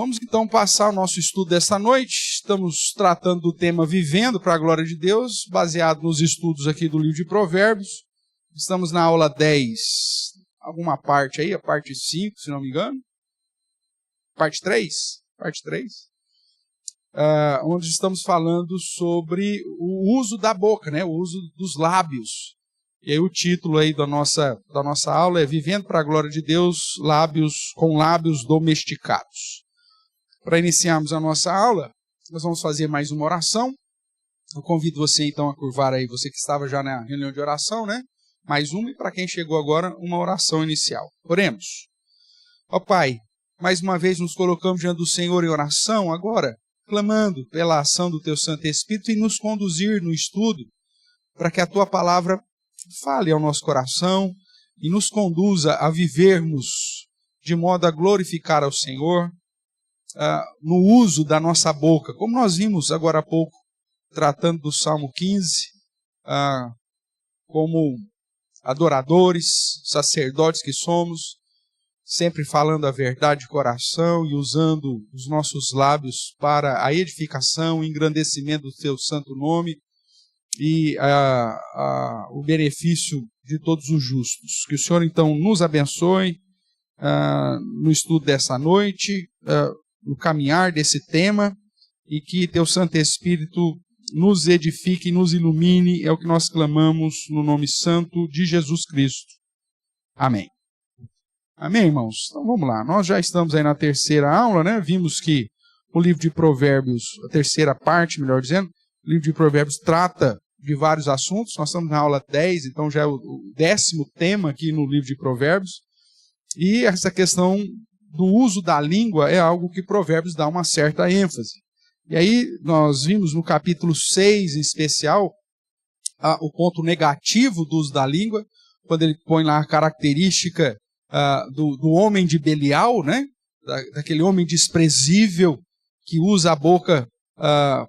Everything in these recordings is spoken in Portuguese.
Vamos então passar o nosso estudo desta noite. Estamos tratando do tema Vivendo para a Glória de Deus, baseado nos estudos aqui do livro de Provérbios. Estamos na aula 10, alguma parte aí, a parte 5, se não me engano. Parte 3? Parte 3. Onde estamos falando sobre o uso da boca, né? O uso dos lábios. E aí o título aí da nossa aula é Vivendo para a Glória de Deus, com lábios domesticados. Para iniciarmos a nossa aula, nós vamos fazer mais uma oração. Eu convido você então a curvar aí, você que estava já na reunião de oração, né? Mais uma, e para quem chegou agora, uma oração inicial. Oremos. Ó Pai, mais uma vez nos colocamos diante do Senhor em oração, agora clamando pela ação do Teu Santo Espírito e nos conduzir no estudo, para que a Tua palavra fale ao nosso coração e nos conduza a vivermos de modo a glorificar ao Senhor, no uso da nossa boca, como nós vimos agora há pouco, tratando do Salmo 15, como adoradores, sacerdotes que somos, sempre falando a verdade de coração e usando os nossos lábios para a edificação e engrandecimento do Teu santo nome e o benefício de todos os justos. Que o Senhor então nos abençoe no estudo dessa noite, no caminhar desse tema, e que Teu Santo Espírito nos edifique e nos ilumine, é o que nós clamamos no nome santo de Jesus Cristo. Amém. Amém, irmãos? Então vamos lá, nós já estamos aí na terceira aula, né? Vimos que o livro de Provérbios, a terceira parte, melhor dizendo, o livro de Provérbios trata de vários assuntos. Nós estamos na aula 10, então já é o 10º tema aqui no livro de Provérbios, e essa questão do uso da língua é algo que Provérbios dá uma certa ênfase. E aí nós vimos no capítulo 6 em especial o ponto negativo do uso da língua, quando ele põe lá a característica do homem de Belial, né? Daquele homem desprezível que usa a boca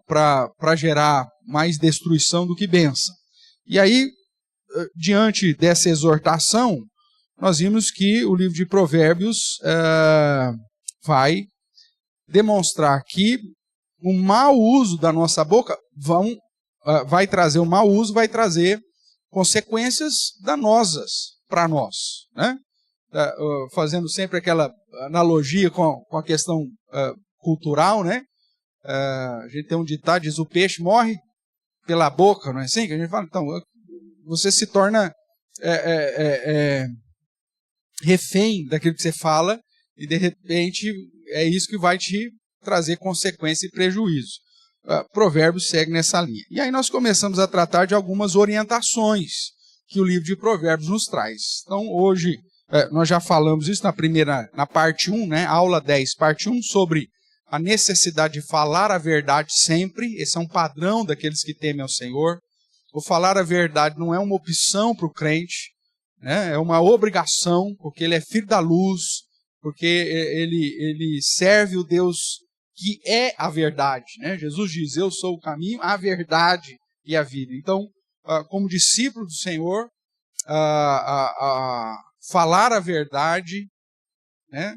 para gerar mais destruição do que bênção. E aí, diante dessa exortação, nós vimos que o livro de Provérbios vai demonstrar que o mau uso da nossa boca vai trazer o mau uso, vai trazer consequências danosas para nós, né? Fazendo sempre aquela analogia com a questão cultural, né? A gente tem um ditado, diz, o peixe morre pela boca, não é assim? Que a gente fala, então, você se torna refém daquilo que você fala e, de repente, é isso que vai te trazer consequência e prejuízo. Provérbios segue nessa linha. E aí nós começamos a tratar de algumas orientações que o livro de Provérbios nos traz. Então, hoje, nós já falamos isso na parte 1, né? Aula 10, parte 1, sobre a necessidade de falar a verdade sempre. Esse é um padrão daqueles que temem ao Senhor. O falar a verdade não é uma opção para o crente, né? É uma obrigação, porque ele é filho da luz, porque ele serve o Deus que é a verdade, né? Jesus diz, eu sou o caminho, a verdade e a vida. Então, como discípulo do Senhor, falar a verdade, né,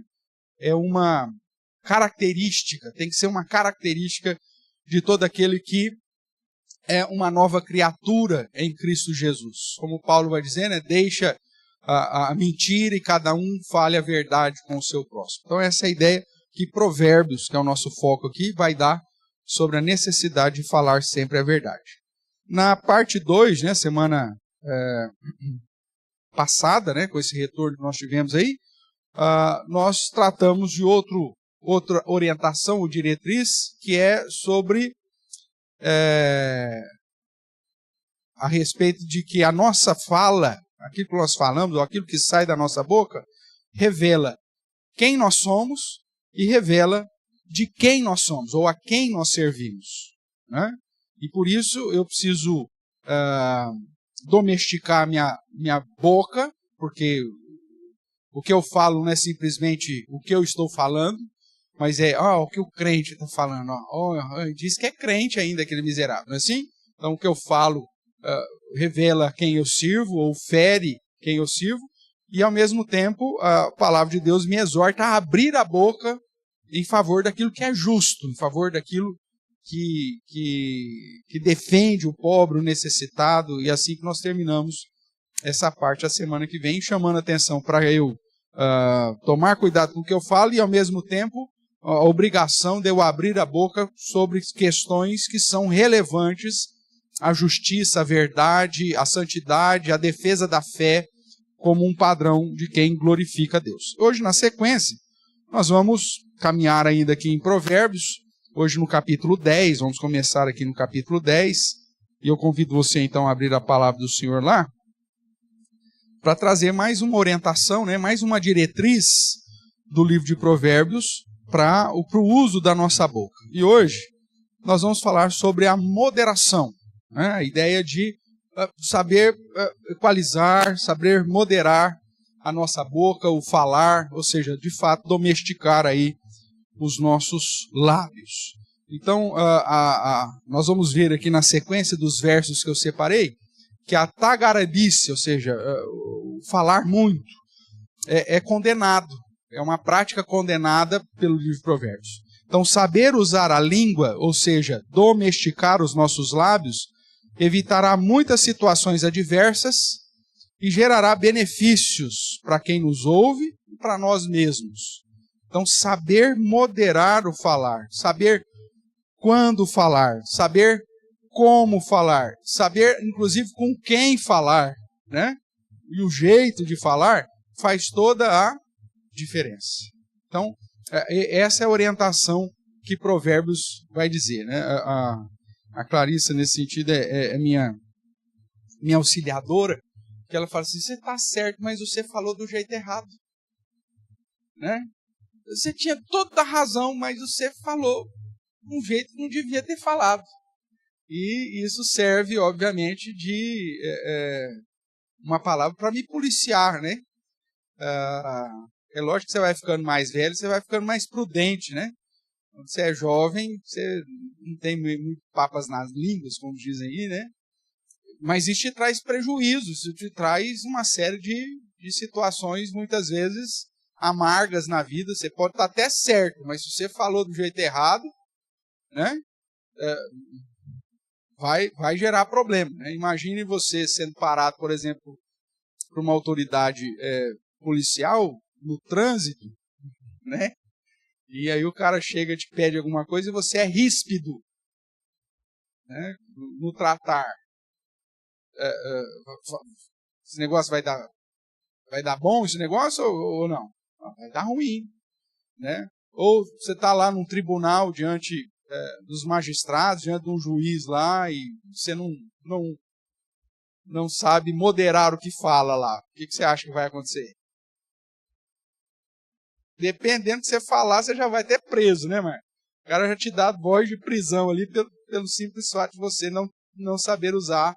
é uma característica, tem que ser uma característica de todo aquele que é uma nova criatura em Cristo Jesus. Como Paulo vai dizer, né, deixa a mentira e cada um fale a verdade com o seu próximo. Então essa é a ideia que Provérbios, que é o nosso foco aqui, vai dar sobre a necessidade de falar sempre a verdade. Na parte 2, né, semana passada, né, com esse retorno que nós tivemos aí, nós tratamos de outra orientação ou diretriz, que é sobre a respeito de que a nossa fala, aquilo que nós falamos, ou aquilo que sai da nossa boca, revela quem nós somos e revela de quem nós somos, ou a quem nós servimos, né? E por isso eu preciso domesticar minha boca, porque o que eu falo não é simplesmente o que eu estou falando, mas o que o crente está falando. Diz que é crente ainda, aquele miserável, não é assim? Então o que eu falo revela quem eu sirvo, ou fere quem eu sirvo, e ao mesmo tempo a palavra de Deus me exorta a abrir a boca em favor daquilo que é justo, em favor daquilo que defende o pobre, o necessitado, e assim que nós terminamos essa parte a semana que vem, chamando a atenção para eu tomar cuidado com o que eu falo e, ao mesmo tempo, a obrigação de eu abrir a boca sobre questões que são relevantes à justiça, à verdade, à santidade, à defesa da fé, como um padrão de quem glorifica a Deus. Hoje, na sequência, nós vamos caminhar ainda aqui em Provérbios, hoje no capítulo 10, vamos começar aqui no capítulo 10, e eu convido você então a abrir a palavra do Senhor lá, para trazer mais uma orientação, né, mais uma diretriz do livro de Provérbios para o uso da nossa boca. E hoje nós vamos falar sobre a moderação, né, a ideia de saber equalizar, saber moderar a nossa boca, o falar, ou seja, de fato domesticar aí os nossos lábios. Então, nós vamos ver aqui na sequência dos versos que eu separei, que a tagarebice, ou seja, falar muito, é condenado, é uma prática condenada pelo livro de Provérbios. Então, saber usar a língua, ou seja, domesticar os nossos lábios, evitará muitas situações adversas e gerará benefícios para quem nos ouve e para nós mesmos. Então, saber moderar o falar, saber quando falar, saber como falar, saber, inclusive, com quem falar, né? E o jeito de falar faz toda a diferença. Então, essa é a orientação que Provérbios vai dizer, né? A Clarissa, nesse sentido, é minha auxiliadora, que ela fala assim, você está certo, mas você falou do jeito errado. Né? Você tinha toda a razão, mas você falou de um jeito que não devia ter falado. E isso serve, obviamente, de uma palavra para me policiar, né? É lógico que você vai ficando mais velho, você vai ficando mais prudente, né? Quando você é jovem, você não tem muito papas nas línguas, como dizem aí, né? Mas isso te traz prejuízo, isso te traz uma série de situações, muitas vezes, amargas na vida. Você pode estar até certo, mas se você falou do jeito errado, né? Vai gerar problema. Né? Imagine você sendo parado, por exemplo, por uma autoridade policial no trânsito, né? E aí o cara chega e te pede alguma coisa e você é ríspido, né? No tratar. Esse negócio vai dar bom, esse negócio, ou não? Vai dar ruim. Né? Ou você está lá num tribunal diante dos magistrados, diante de um juiz lá, e você não sabe moderar o que fala lá. O que você acha que vai acontecer? Dependendo do que você falar, você já vai ter preso, né, mano? O cara já te dá voz de prisão ali pelo simples fato de você não saber usar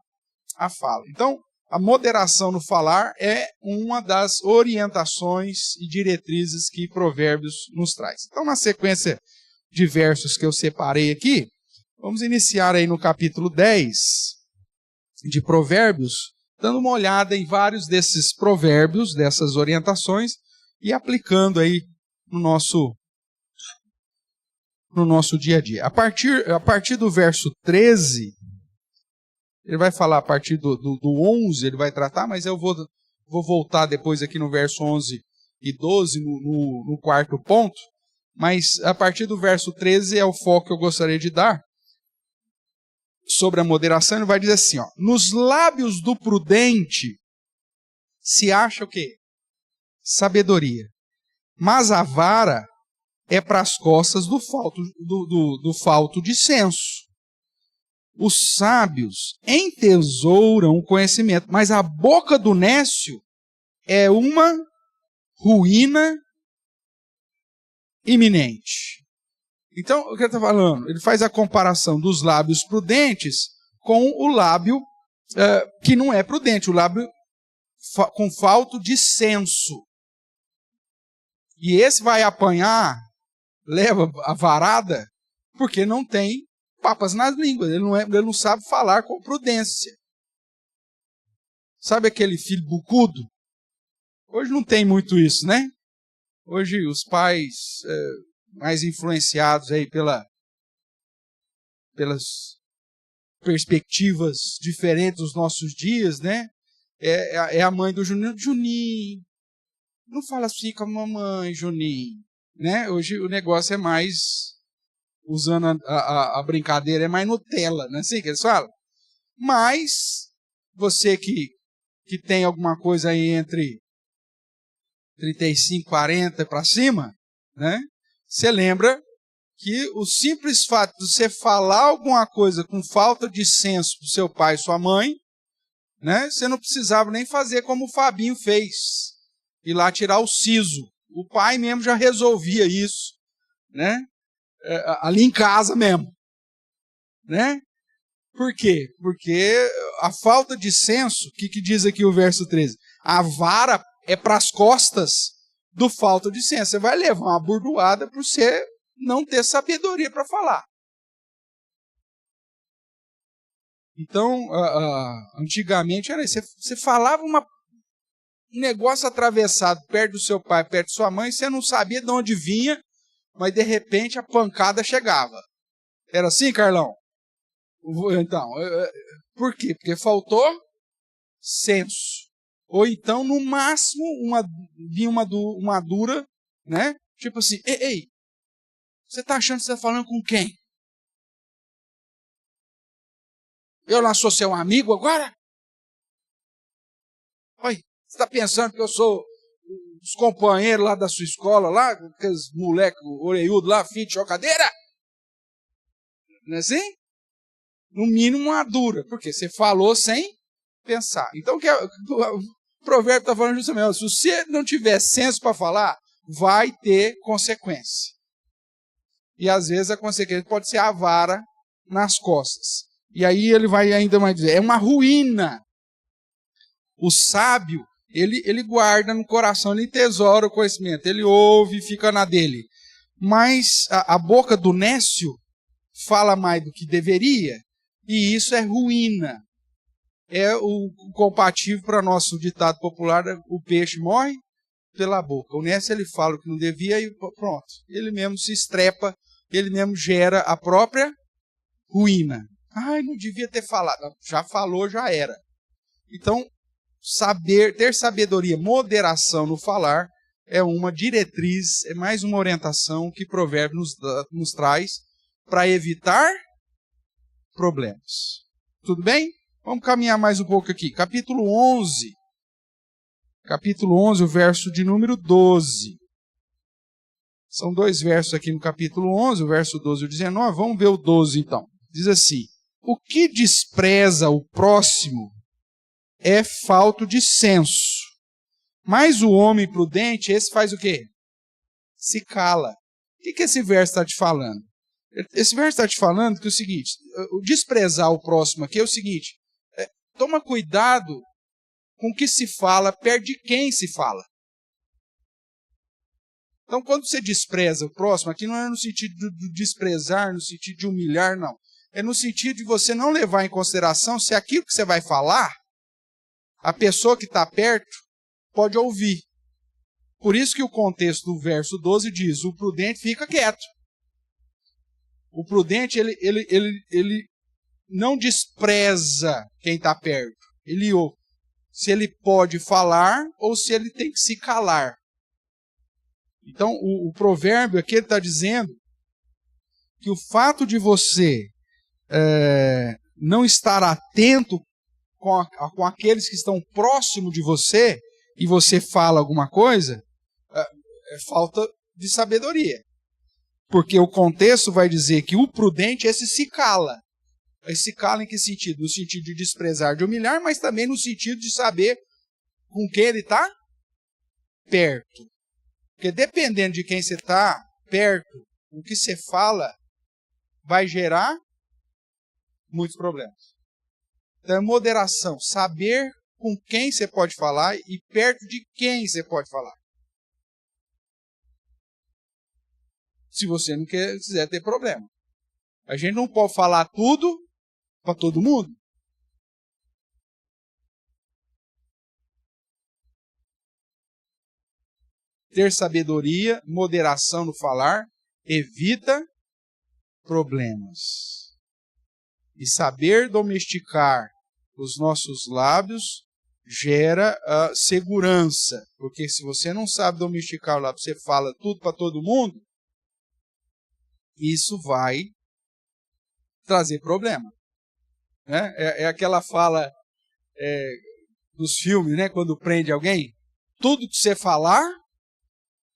a fala. Então, a moderação no falar é uma das orientações e diretrizes que Provérbios nos traz. Então, na sequência de versos que eu separei aqui, vamos iniciar aí no capítulo 10 de Provérbios, dando uma olhada em vários desses provérbios, dessas orientações, e aplicando aí no nosso dia a dia. A partir do verso 13, ele vai falar a partir do 11, ele vai tratar, mas eu vou voltar depois aqui no verso 11 e 12, no quarto ponto, mas a partir do verso 13 é o foco que eu gostaria de dar sobre a moderação. Ele vai dizer assim, ó, nos lábios do prudente se acha o quê? Sabedoria. Mas a vara é para as costas do falto de senso. Os sábios entesouram o conhecimento, mas a boca do nécio é uma ruína iminente. Então, o que ele está falando? Ele faz a comparação dos lábios prudentes com o lábio que não é prudente, o lábio com falto de senso. E esse vai apanhar, leva a varada, porque não tem papas nas línguas, ele não sabe falar com prudência. Sabe aquele filho bucudo? Hoje não tem muito isso, né? Hoje os pais mais influenciados aí pelas perspectivas diferentes dos nossos dias, né? É a mãe do Juninho. Juninho, não fala assim com a mamãe, Juninho. Né? Hoje o negócio é mais, usando a brincadeira, é mais Nutella, não é assim que eles falam? Mas você que tem alguma coisa aí entre 35, 40 para cima, né? Você lembra que o simples fato de você falar alguma coisa com falta de senso para o seu pai e sua mãe, né? Você não precisava nem fazer como o Fabinho fez, ir lá tirar o siso. O pai mesmo já resolvia isso, né? Ali em casa mesmo, né? Por quê? Porque a falta de senso, o que diz aqui o verso 13? A vara é para as costas do falta de senso. Você vai levar uma burdoada por você não ter sabedoria para falar. Então, antigamente era isso. Você falava um negócio atravessado perto do seu pai, perto de sua mãe, você não sabia de onde vinha, mas de repente a pancada chegava. Era assim, Carlão? Então, por quê? Porque faltou senso. Ou então, no máximo, vinha uma dura, né? Tipo assim, ei, você está achando que você está falando com quem? Eu lá sou seu amigo agora? Oi, você está pensando que eu sou os companheiros lá da sua escola, lá, aqueles moleques orelhudos lá, fim de chocadeira? Não é assim? No mínimo uma dura, porque você falou sem pensar. Então, o provérbio está falando justamente, se você não tiver senso para falar, vai ter consequência. E às vezes a consequência pode ser a vara nas costas. E aí ele vai ainda mais dizer, é uma ruína. O sábio, ele guarda no coração, ele tesoura o conhecimento, ele ouve e fica na dele. Mas a boca do nécio fala mais do que deveria, e isso é ruína. É o compatível para nosso ditado popular, o peixe morre pela boca. O nécio ele fala o que não devia e pronto. Ele mesmo se estrepa, ele mesmo gera a própria ruína. Ai, não devia ter falado. Já falou, já era. Então, ter sabedoria, moderação no falar, é uma diretriz, é mais uma orientação que Provérbio nos traz para evitar problemas. Tudo bem? Vamos caminhar mais um pouco aqui. Capítulo 11. Capítulo 11, o verso de número 12. São 2 versos aqui no capítulo 11, o verso 12 e o 19. Vamos ver o 12 então. Diz assim: o que despreza o próximo é falto de senso. Mas o homem prudente, esse faz o quê? Se cala. O que esse verso está te falando? Esse verso está te falando que é o seguinte, o desprezar o próximo aqui é o seguinte, toma cuidado com o que se fala, perto de quem se fala. Então, quando você despreza o próximo, aqui não é no sentido de desprezar, no sentido de humilhar, não. É no sentido de você não levar em consideração se aquilo que você vai falar, a pessoa que está perto pode ouvir. Por isso que o contexto do verso 12 diz, o prudente fica quieto. O prudente, ele não despreza quem está perto. Ele ouve se ele pode falar ou se ele tem que se calar. Então, o provérbio aqui está dizendo que o fato de você não estar atento com aqueles que estão próximo de você e você fala alguma coisa, é falta de sabedoria. Porque o contexto vai dizer que o prudente, esse se cala. Esse se cala em que sentido? No sentido de desprezar, de humilhar, mas também no sentido de saber com quem ele está perto. Porque dependendo de quem você está perto, o que você fala vai gerar muitos problemas. Então é moderação, saber com quem você pode falar e perto de quem você pode falar. Se você não quiser ter problema. A gente não pode falar tudo para todo mundo. Ter sabedoria, moderação no falar, evita problemas. E saber domesticar os nossos lábios gera segurança. Porque se você não sabe domesticar o lábio, você fala tudo para todo mundo, isso vai trazer problema. Né? É aquela fala dos filmes, né? Quando prende alguém. Tudo que você falar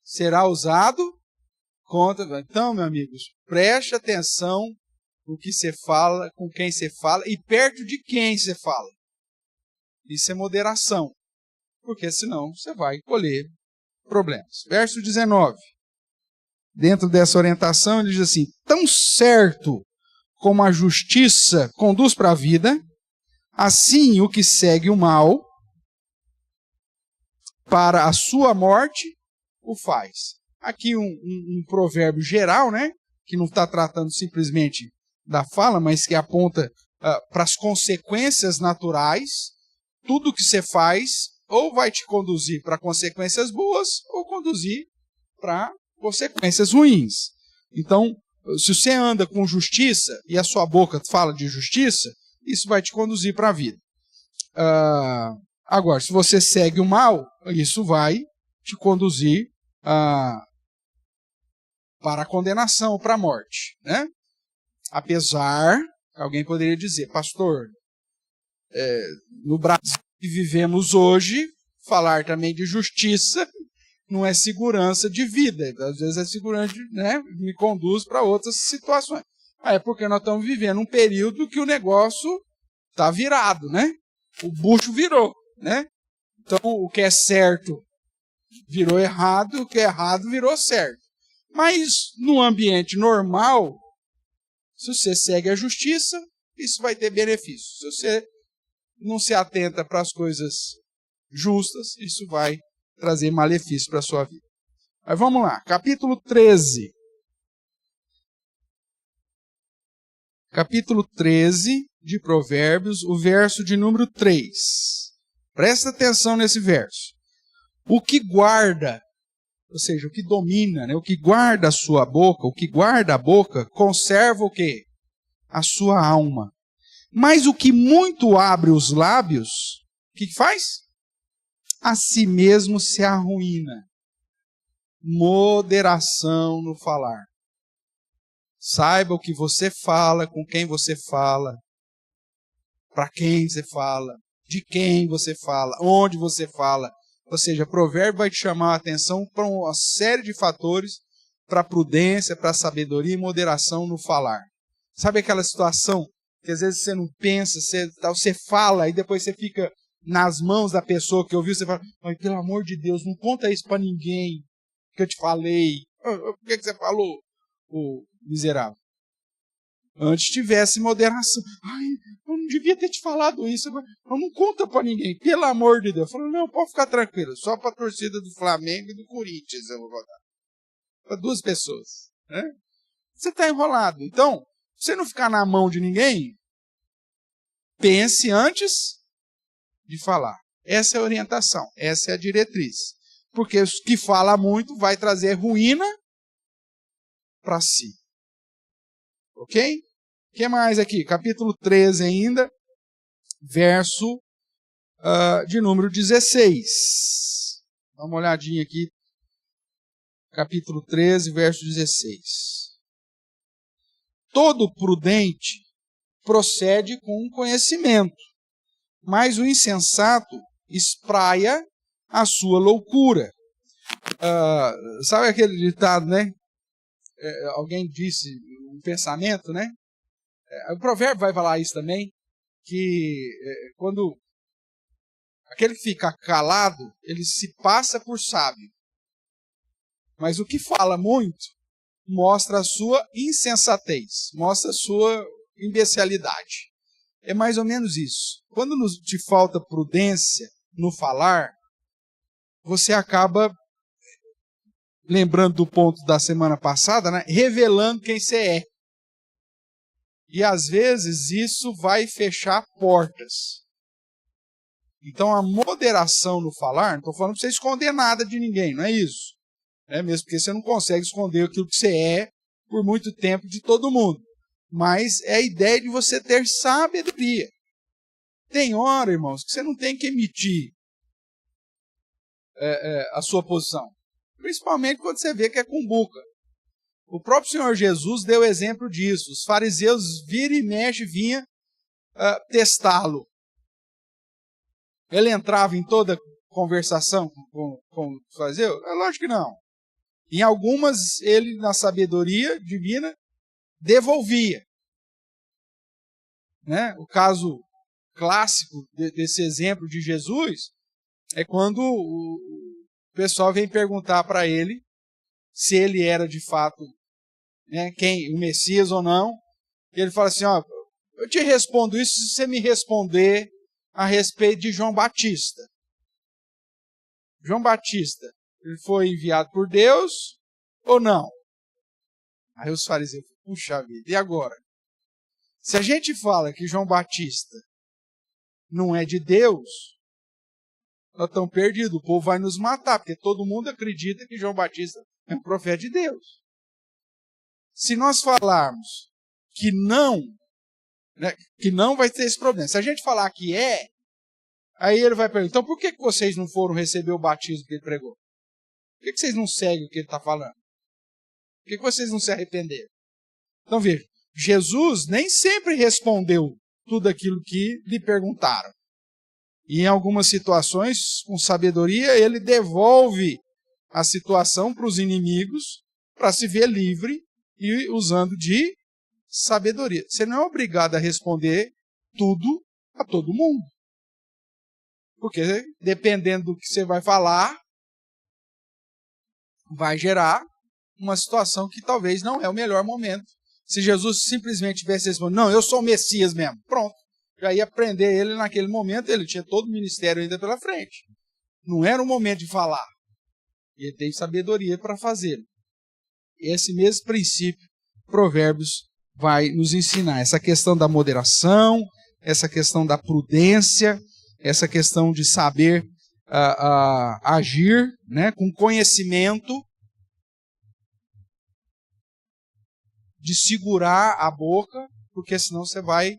será usado contra. Então, meus amigos, preste atenção no que você fala, com quem você fala e perto de quem você fala. Isso é moderação, porque senão você vai colher problemas. Verso 19. Dentro dessa orientação, ele diz assim: tão certo como a justiça conduz para a vida, assim o que segue o mal para a sua morte o faz. Aqui um provérbio geral, né? Que não está tratando simplesmente da fala, mas que aponta para as consequências naturais. Tudo que você faz ou vai te conduzir para consequências boas ou conduzir para consequências ruins. Então, se você anda com justiça e a sua boca fala de justiça, isso vai te conduzir para a vida. Agora, se você segue o mal, isso vai te conduzir para a condenação, para a morte. Né? Apesar, alguém poderia dizer, pastor, no Brasil que vivemos hoje, falar também de justiça não é segurança de vida. Às vezes é segurança, né? Me conduz para outras situações. É porque nós estamos vivendo um período que o negócio está virado, né? O bucho virou, né? Então, o que é certo virou errado, o que é errado virou certo. Mas, no ambiente normal, se você segue a justiça, isso vai ter benefício. Se você não se atenta para as coisas justas, isso vai trazer malefício para a sua vida. Mas vamos lá, capítulo 13. Capítulo 13 de Provérbios, o verso de número 3. Presta atenção nesse verso. O que guarda, ou seja, o que domina, né? O que guarda a sua boca, o que guarda a boca, conserva o quê? A sua alma. Mas o que muito abre os lábios, o que faz? A si mesmo se arruína. Moderação no falar. Saiba o que você fala, com quem você fala, para quem você fala, de quem você fala, onde você fala. Ou seja, provérbio vai te chamar a atenção para uma série de fatores, para a prudência, para a sabedoria e moderação no falar. Sabe aquela situação que às vezes você não pensa, você fala e depois você fica nas mãos da pessoa que ouviu, você fala, ai, pelo amor de Deus, não conta isso para ninguém que eu te falei. Por que você falou, ô miserável? Antes tivesse moderação. Ai, eu não devia ter te falado isso. Não conta para ninguém, pelo amor de Deus. Falou, não, pode ficar tranquilo, só para a torcida do Flamengo e do Corinthians eu vou contar. Para 2 pessoas. Né? Você está enrolado. Então, se você não ficar na mão de ninguém, pense antes de falar. Essa é a orientação, essa é a diretriz. Porque o que fala muito vai trazer ruína para si. Ok? O que mais aqui? Capítulo 13 ainda, verso de número 16. Dá uma olhadinha aqui. Capítulo 13, verso 16. Todo prudente procede com conhecimento, mas o insensato espraia a sua loucura. Sabe aquele ditado, né? Alguém disse, um pensamento, né? O provérbio vai falar isso também, que quando aquele que fica calado, ele se passa por sábio. Mas o que fala muito mostra a sua insensatez, mostra a sua imbecilidade. É mais ou menos isso. Quando te falta prudência no falar, você acaba, lembrando do ponto da semana passada, né, revelando quem você é. E às vezes isso vai fechar portas. Então a moderação no falar, não estou falando para você esconder nada de ninguém, não é isso. Mesmo porque você não consegue esconder aquilo que você é por muito tempo de todo mundo. Mas é a ideia de você ter sabedoria. Tem hora, irmãos, que você não tem que emitir a sua posição. Principalmente quando você vê que é cumbuca. O próprio Senhor Jesus deu exemplo disso. Os fariseus vira e mexe vinha testá-lo. Ele entrava em toda conversação com os fariseus? É lógico que não. Em algumas, ele, na sabedoria divina, devolvia. Né? O caso clássico desse exemplo de Jesus é quando o pessoal vem perguntar para ele se ele era de fato, né, o Messias ou não. E ele fala assim, eu te respondo isso se você me responder a respeito de João Batista. João Batista, ele foi enviado por Deus ou não? Aí os fariseus, puxa vida, e agora? Se a gente fala que João Batista não é de Deus, nós estamos perdidos, o povo vai nos matar, porque todo mundo acredita que João Batista é um profeta de Deus. Se nós falarmos que não, né, que não vai ter esse problema. Se a gente falar que é, aí ele vai perguntar, então por que vocês não foram receber o batismo que ele pregou? Por que vocês não seguem o que ele está falando? Por que vocês não se arrependeram? Então veja, Jesus nem sempre respondeu tudo aquilo que lhe perguntaram. E em algumas situações, com sabedoria, ele devolve a situação para os inimigos para se ver livre e usando de sabedoria. Você não é obrigado a responder tudo a todo mundo. Porque dependendo do que você vai falar, vai gerar uma situação que talvez não é o melhor momento. Se Jesus simplesmente tivesse respondido, não, eu sou o Messias mesmo, pronto. Já ia prender ele naquele momento, ele tinha todo o ministério ainda pela frente. Não era o momento de falar. Ele tem sabedoria para fazê-lo. Esse mesmo princípio, Provérbios vai nos ensinar. Essa questão da moderação, essa questão da prudência, essa questão de saber agir, né, com conhecimento, de segurar a boca, porque senão você vai,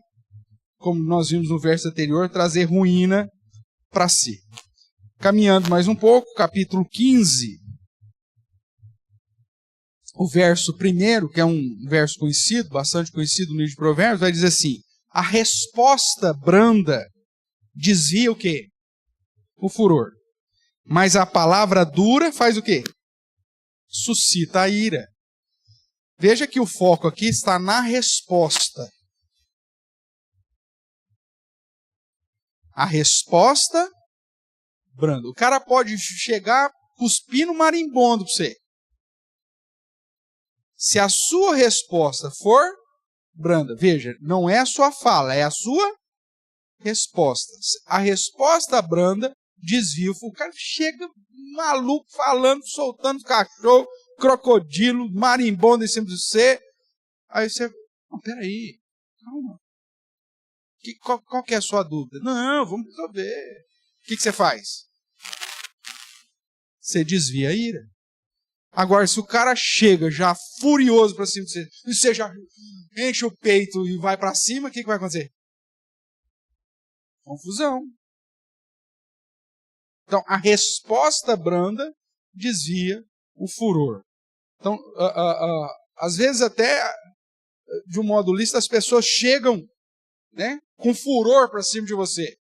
como nós vimos no verso anterior, trazer ruína para si. Caminhando mais um pouco, capítulo 15, o verso 1, que é um verso conhecido, bastante conhecido no livro de Provérbios, vai dizer assim, a resposta branda desvia o quê? O furor. Mas a palavra dura faz o quê? Suscita a ira. Veja que o foco aqui está na resposta. A resposta branda. O cara pode chegar cuspindo marimbondo para você. Se a sua resposta for branda, veja, não é a sua fala, é a sua resposta. A resposta branda desvia. O cara chega maluco falando, soltando cachorro, crocodilo, marimbondo em cima de você. Aí você, não, peraí, calma. Qual que é a sua dúvida? Não, vamos resolver. O que você faz? Você desvia a ira. Agora, se o cara chega já furioso para cima de você, e você já enche o peito e vai para cima, o que vai acontecer? Confusão. Então, a resposta branda desvia o furor. Então, às vezes até, de um modo lícito, as pessoas chegam, né, com furor para cima de você.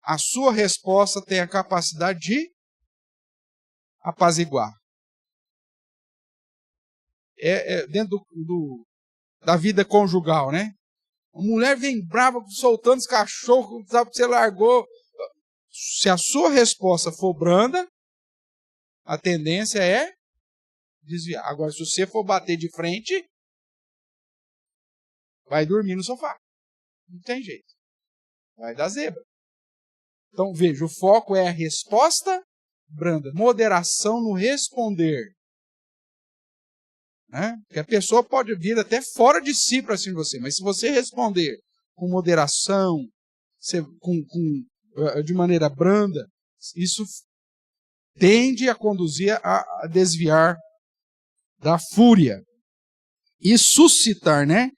A sua resposta tem a capacidade de apaziguar. Dentro da vida conjugal, né? A mulher vem brava, soltando os cachorros, sabe que você largou. Se a sua resposta for branda, a tendência é desviar. Agora, se você for bater de frente, vai dormir no sofá. Não tem jeito. Vai dar zebra. Então, veja, o foco é a resposta branda. Moderação no responder. Né? Porque a pessoa pode vir até fora de si para cima de você, mas se você responder com moderação, de maneira branda, isso tende a conduzir a desviar da fúria. e suscitar, né,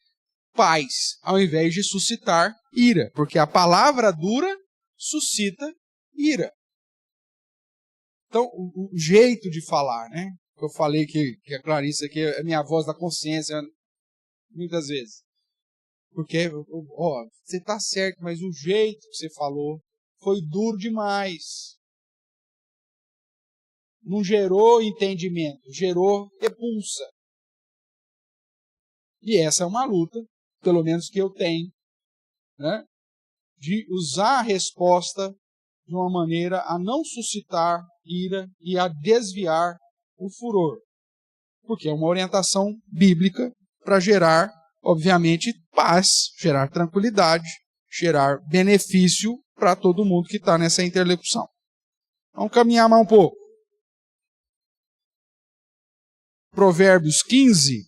paz, ao invés de suscitar ira, porque a palavra dura suscita ira. Então, o jeito de falar, né, eu falei que a Clarice aqui é minha voz da consciência, muitas vezes. Porque, ó, você está certo, mas o jeito que você falou foi duro demais. Não gerou entendimento, gerou repulsa. E essa é uma luta, pelo menos que eu tenho, né, de usar a resposta de uma maneira a não suscitar ira e a desviar o furor. Porque é uma orientação bíblica para gerar, obviamente, paz, gerar tranquilidade, gerar benefício para todo mundo que está nessa interlocução. Vamos caminhar mais um pouco. Provérbios 15,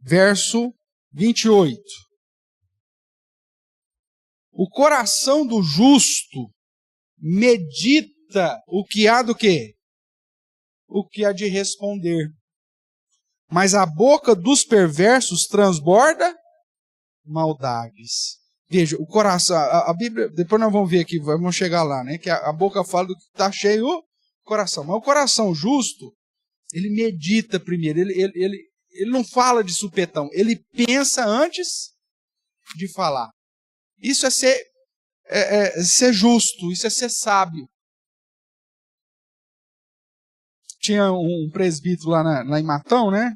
verso 28. O coração do justo medita o que há do quê? O que há de responder. Mas a boca dos perversos transborda maldades. Veja, o coração, a Bíblia, depois nós vamos ver aqui, vamos chegar lá, né? Que a boca fala do que está cheio o coração. Mas o coração justo, ele medita primeiro, ele não fala de supetão, ele pensa antes de falar. Isso é ser justo, isso é ser sábio. Tinha um presbítero lá em Matão, né?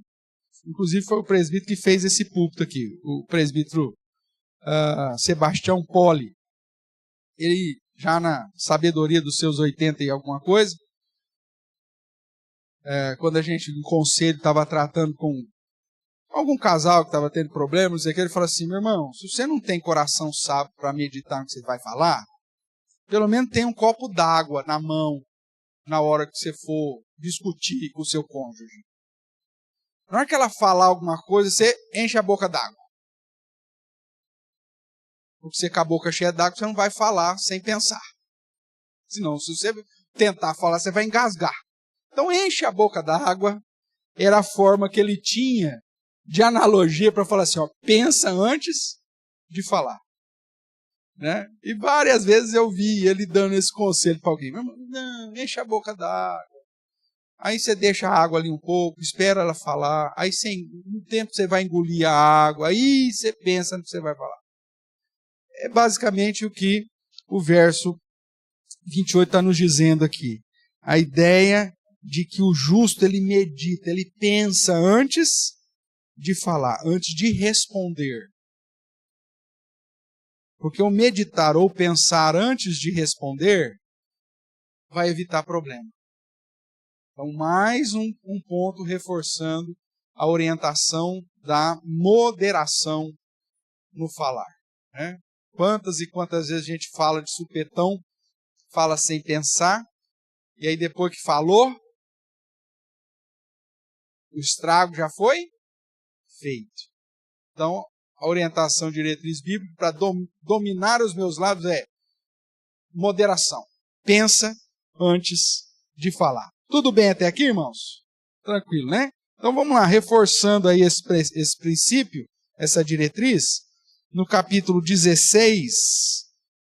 Inclusive foi o presbítero que fez esse púlpito aqui, o presbítero Sebastião Poli. Ele, já na sabedoria dos seus 80 e alguma coisa, quando a gente, no conselho, estava tratando com algum casal que estava tendo problemas, ele falou assim: meu irmão, se você não tem coração sábio para meditar no que você vai falar, pelo menos tem um copo d'água na mão na hora que você for discutir com o seu cônjuge. Na hora que ela falar alguma coisa, você enche a boca d'água. Porque você com a boca cheia d'água, você não vai falar sem pensar. Senão, se você tentar falar, você vai engasgar. Então enche a boca d'água. Era a forma que ele tinha de analogia para falar assim, ó, pensa antes de falar. Né? E várias vezes eu vi ele dando esse conselho para alguém. Não, enche a boca d'água. Aí você deixa a água ali um pouco, espera ela falar. Aí no tempo você vai engolir a água. Aí você pensa no que você vai falar. É basicamente o que o verso 28 está nos dizendo aqui. A ideia de que o justo, ele medita, ele pensa antes de falar, antes de responder. Porque o meditar ou pensar antes de responder vai evitar problema. Então, mais um ponto reforçando a orientação da moderação no falar. Né? Quantas e quantas vezes a gente fala de supetão, fala sem pensar, e aí depois que falou, o estrago já foi feito. Então, a orientação diretriz bíblica para dominar os meus lábios é moderação. Pensa antes de falar. Tudo bem até aqui, irmãos? Tranquilo, né? Então vamos lá, reforçando aí esse princípio, essa diretriz. No capítulo 16,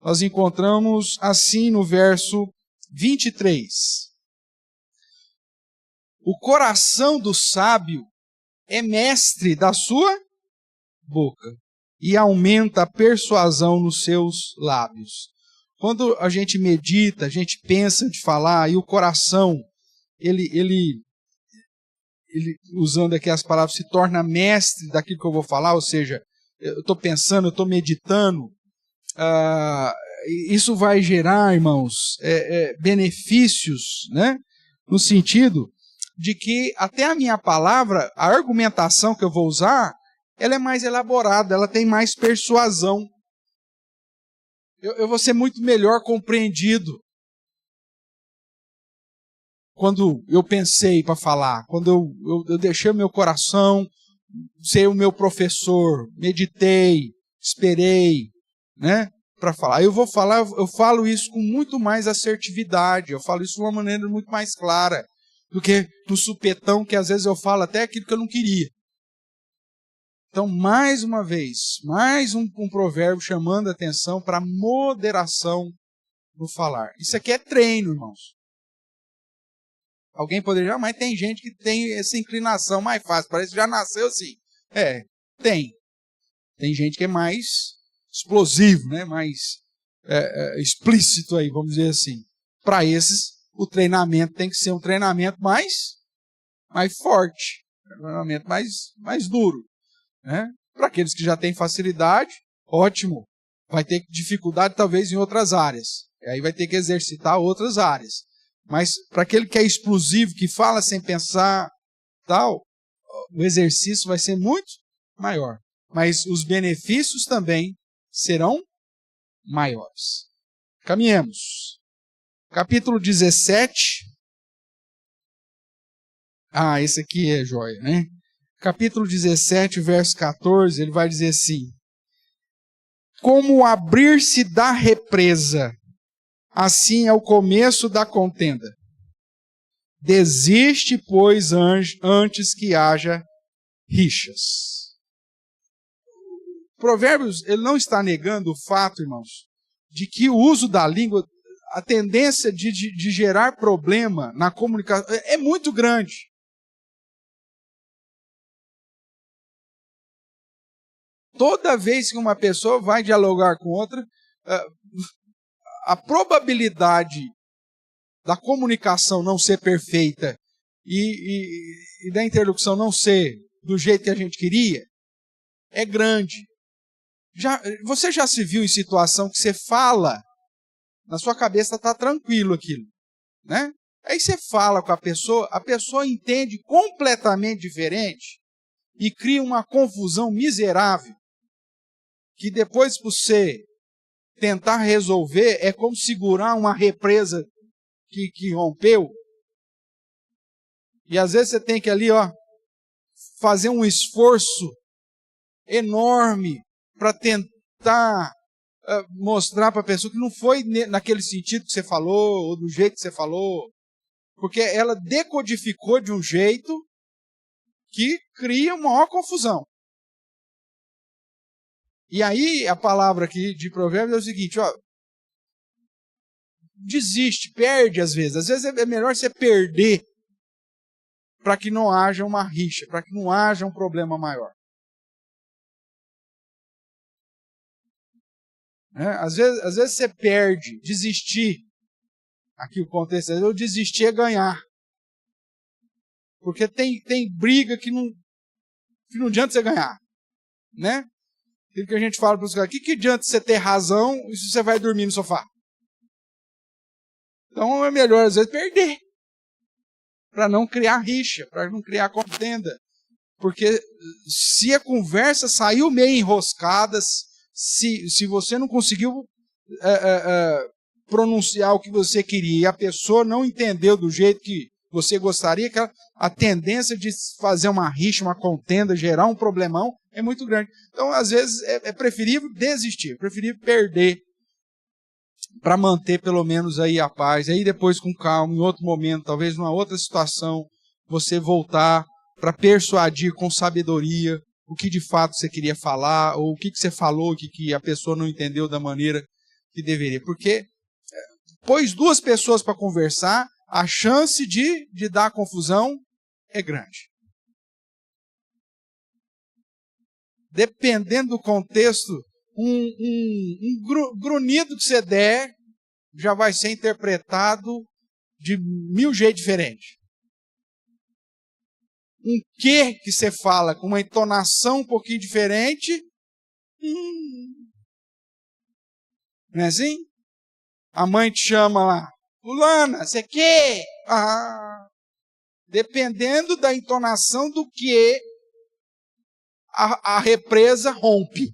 nós encontramos assim no verso 23. O coração do sábio é mestre da sua boca e aumenta a persuasão nos seus lábios. Quando a gente medita, a gente pensa de falar, e o coração, ele usando aqui as palavras, se torna mestre daquilo que eu vou falar, ou seja, eu estou pensando, eu estou meditando, isso vai gerar, irmãos, benefícios, né? No sentido de que até a minha palavra, a argumentação que eu vou usar, ela é mais elaborada, ela tem mais persuasão. Eu vou ser muito melhor compreendido quando eu pensei para falar, quando eu deixei o meu coração ser o meu professor, meditei, esperei, né, para falar. Aí eu vou falar, eu falo isso com muito mais assertividade, eu falo isso de uma maneira muito mais clara do que no supetão, que às vezes eu falo até aquilo que eu não queria. Então, mais uma vez, mais um provérbio chamando a atenção para a moderação no falar. Isso aqui é treino, irmãos. Alguém poderia, mas tem gente que tem essa inclinação mais fácil, parece que já nasceu assim. Tem. Tem gente que é mais explosivo, né? Mais explícito aí, vamos dizer assim. Para esses, o treinamento tem que ser um treinamento mais forte, um treinamento mais duro. Né? Para aqueles que já têm facilidade, ótimo. Vai ter dificuldade talvez em outras áreas. E aí vai ter que exercitar outras áreas. Mas para aquele que é explosivo, que fala sem pensar, tal, o exercício vai ser muito maior. Mas os benefícios também serão maiores. Caminhemos. Capítulo 17. Esse aqui é joia, né? Capítulo 17, verso 14, ele vai dizer assim: como o abrir-se da represa, assim é o começo da contenda. Desiste, pois, antes que haja rixas. Provérbios, ele não está negando o fato, irmãos, de que o uso da língua, a tendência de gerar problema na comunicação é muito grande. Toda vez que uma pessoa vai dialogar com outra, a probabilidade da comunicação não ser perfeita e da interlocução não ser do jeito que a gente queria é grande. Você já se viu em situação que você fala, na sua cabeça está tranquilo aquilo, né? Aí você fala com a pessoa entende completamente diferente e cria uma confusão miserável, que depois para você tentar resolver é como segurar uma represa que rompeu. E às vezes você tem que ali, fazer um esforço enorme para tentar mostrar para a pessoa que não foi naquele sentido que você falou, ou do jeito que você falou, porque ela decodificou de um jeito que cria uma maior confusão. E aí a palavra aqui de Provérbios é o seguinte, desiste, perde às vezes. Às vezes é melhor você perder para que não haja uma rixa, para que não haja um problema maior. Às vezes você perde, desistir. Aqui o contexto é, eu desistir é ganhar. Porque tem briga que não adianta você ganhar. Né? Aquilo que a gente fala para os caras, que adianta você ter razão e se você vai dormir no sofá? Então é melhor às vezes perder. Para não criar rixa, para não criar contenda. Porque se a conversa saiu meio enroscada, se você não conseguiu pronunciar o que você queria e a pessoa não entendeu do jeito que você gostaria, a tendência de fazer uma rixa, uma contenda, gerar um problemão é muito grande. Então, às vezes, é preferível desistir, é preferível perder para manter pelo menos aí a paz. Aí depois, com calma, em outro momento, talvez numa outra situação, você voltar para persuadir com sabedoria o que de fato você queria falar, ou o que você falou que a pessoa não entendeu da maneira que deveria. Porque pôs duas pessoas para conversar, a chance de dar confusão é grande. Dependendo do contexto, um grunhido que você der já vai ser interpretado de 1000 jeitos diferentes. Um que você fala com uma entonação um pouquinho diferente, não é assim? A mãe te chama lá, fulana, você quer? Dependendo da entonação do que, a represa rompe.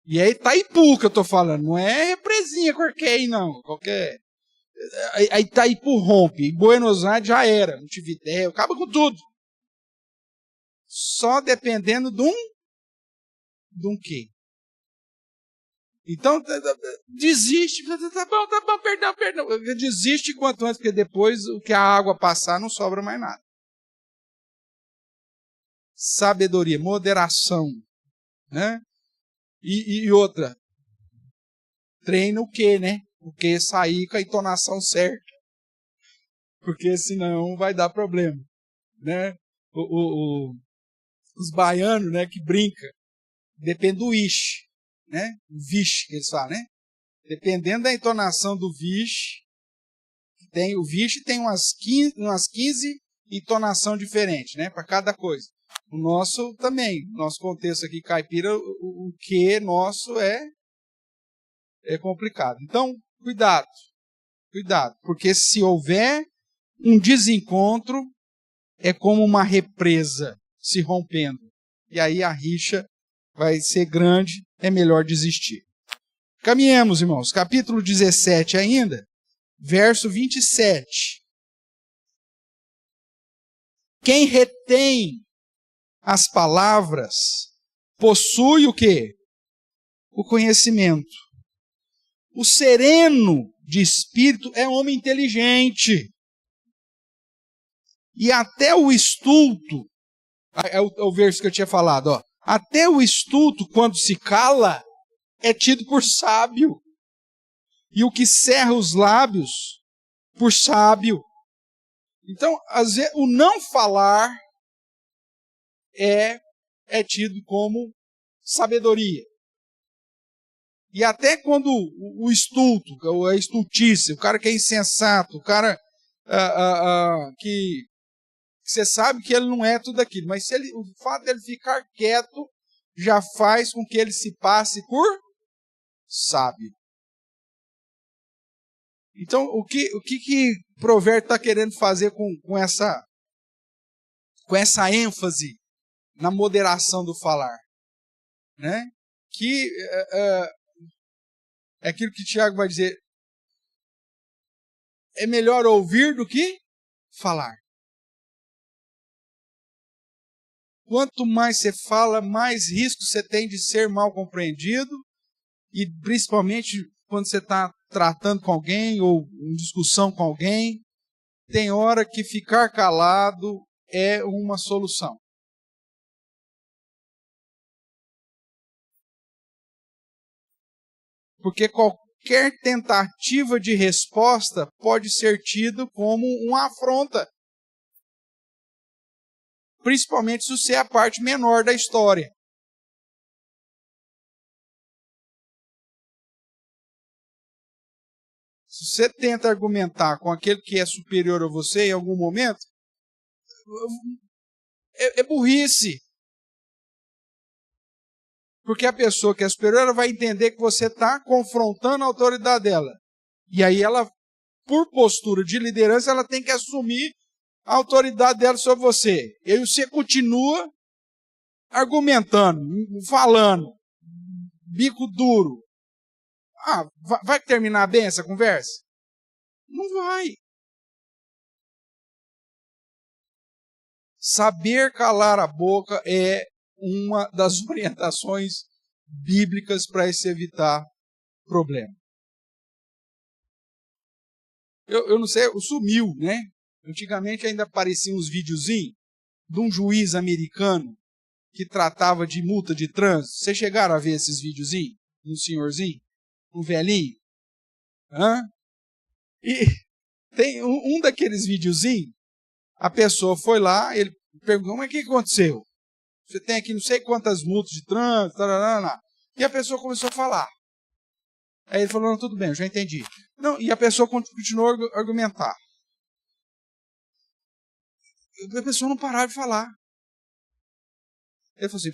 E é Itaipu que eu estou falando, não é represinha qualquer não, qualquer. A Itaipu rompe, em Buenos Aires já era, Montevidéu, acaba com tudo. Só dependendo de um quê. Então, desiste, tá bom, perdão. Desiste quanto antes, porque depois o que a água passar não sobra mais nada. sabedoria, moderação, né? E outra, treina o quê, né? O quê sair com a entonação certa, porque senão vai dar problema, né? Os baianos, né, que brinca, depende do ish, né? O vixe que eles falam, né? Dependendo da entonação do vixe, o vixe tem umas 15 entonação diferente, né, para cada coisa. O nosso também, nosso contexto aqui caipira, o que nosso é complicado. Então, cuidado, porque se houver um desencontro, é como uma represa se rompendo. E aí a rixa vai ser grande, é melhor desistir. Caminhemos, irmãos, capítulo 17 ainda, verso 27. Quem retém as palavras possui o quê? O conhecimento. O sereno de espírito é homem inteligente. E até o estulto, é o verso que eu tinha falado, ó. Até o estulto, quando se cala, é tido por sábio. E o que cerra os lábios, por sábio. Então, às vezes, o não falar é tido como sabedoria. E até quando o estulto, a estultice, o cara que é insensato, o cara que você sabe que ele não é tudo aquilo, mas o fato dele ficar quieto já faz com que ele se passe por sábio. Então, o que Provérbio está querendo fazer com essa ênfase na moderação do falar? Né? Que é aquilo que Tiago vai dizer, é melhor ouvir do que falar. Quanto mais você fala, mais risco você tem de ser mal compreendido, e principalmente quando você está tratando com alguém ou em discussão com alguém, tem hora que ficar calado é uma solução. Porque qualquer tentativa de resposta pode ser tido como uma afronta. Principalmente se você é a parte menor da história. Se você tenta argumentar com aquele que é superior a você em algum momento, é burrice. Porque a pessoa que é superior, ela vai entender que você está confrontando a autoridade dela. E aí ela, por postura de liderança, ela tem que assumir a autoridade dela sobre você. E aí você continua argumentando, falando, bico duro. Vai terminar bem essa conversa? Não vai. Saber calar a boca é uma das orientações bíblicas para se evitar problema. Eu não sei, sumiu, né? Antigamente ainda apareciam uns videozinhos de um juiz americano que tratava de multa de trânsito. Vocês chegaram a ver esses videozinhos? Um senhorzinho? Um velhinho? E tem um daqueles videozinhos, a pessoa foi lá, ele perguntou, mas o que aconteceu? Você tem aqui não sei quantas multas de trânsito, e a pessoa começou a falar. Aí ele falou, não, tudo bem, eu já entendi. Não, e a pessoa continuou a argumentar. A pessoa não parava de falar. Ele falou assim,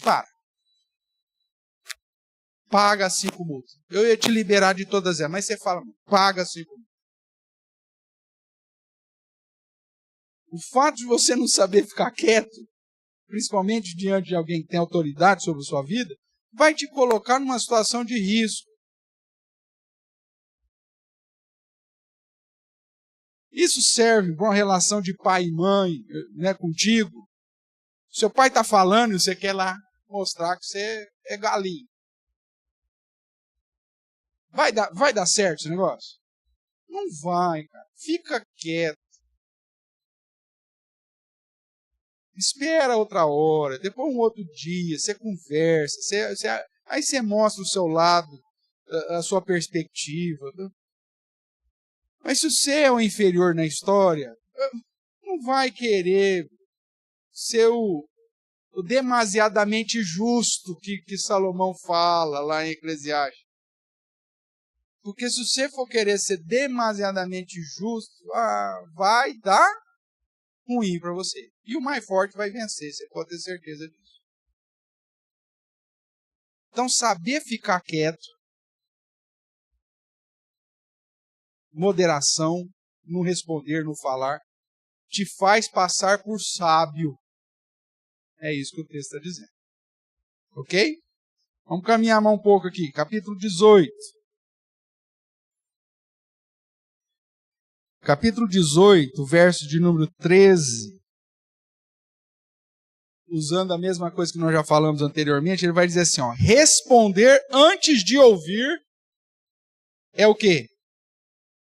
paga 5 multas. Eu ia te liberar de todas elas, mas você fala, paga 5 multas. O fato de você não saber ficar quieto, principalmente diante de alguém que tem autoridade sobre a sua vida, vai te colocar numa situação de risco. Isso serve para uma relação de pai e mãe, né, contigo. Seu pai está falando e você quer lá mostrar que você é galinha. Vai dar certo esse negócio? Não vai, cara. Fica quieto. Espera outra hora, depois um outro dia, você conversa, aí você mostra o seu lado, a sua perspectiva. Mas se você é o inferior na história, não vai querer ser o demasiadamente justo que Salomão fala lá em Eclesiastes. Porque se você for querer ser demasiadamente justo, vai dar ruim para você. E o mais forte vai vencer, você pode ter certeza disso. Então, saber ficar quieto, moderação, no responder, no falar, te faz passar por sábio. É isso que o texto está dizendo. Ok? Vamos caminhar um pouco aqui. Capítulo 18. Capítulo 18, verso de número 13. Usando a mesma coisa que nós já falamos anteriormente, ele vai dizer assim, ó, responder antes de ouvir é o quê?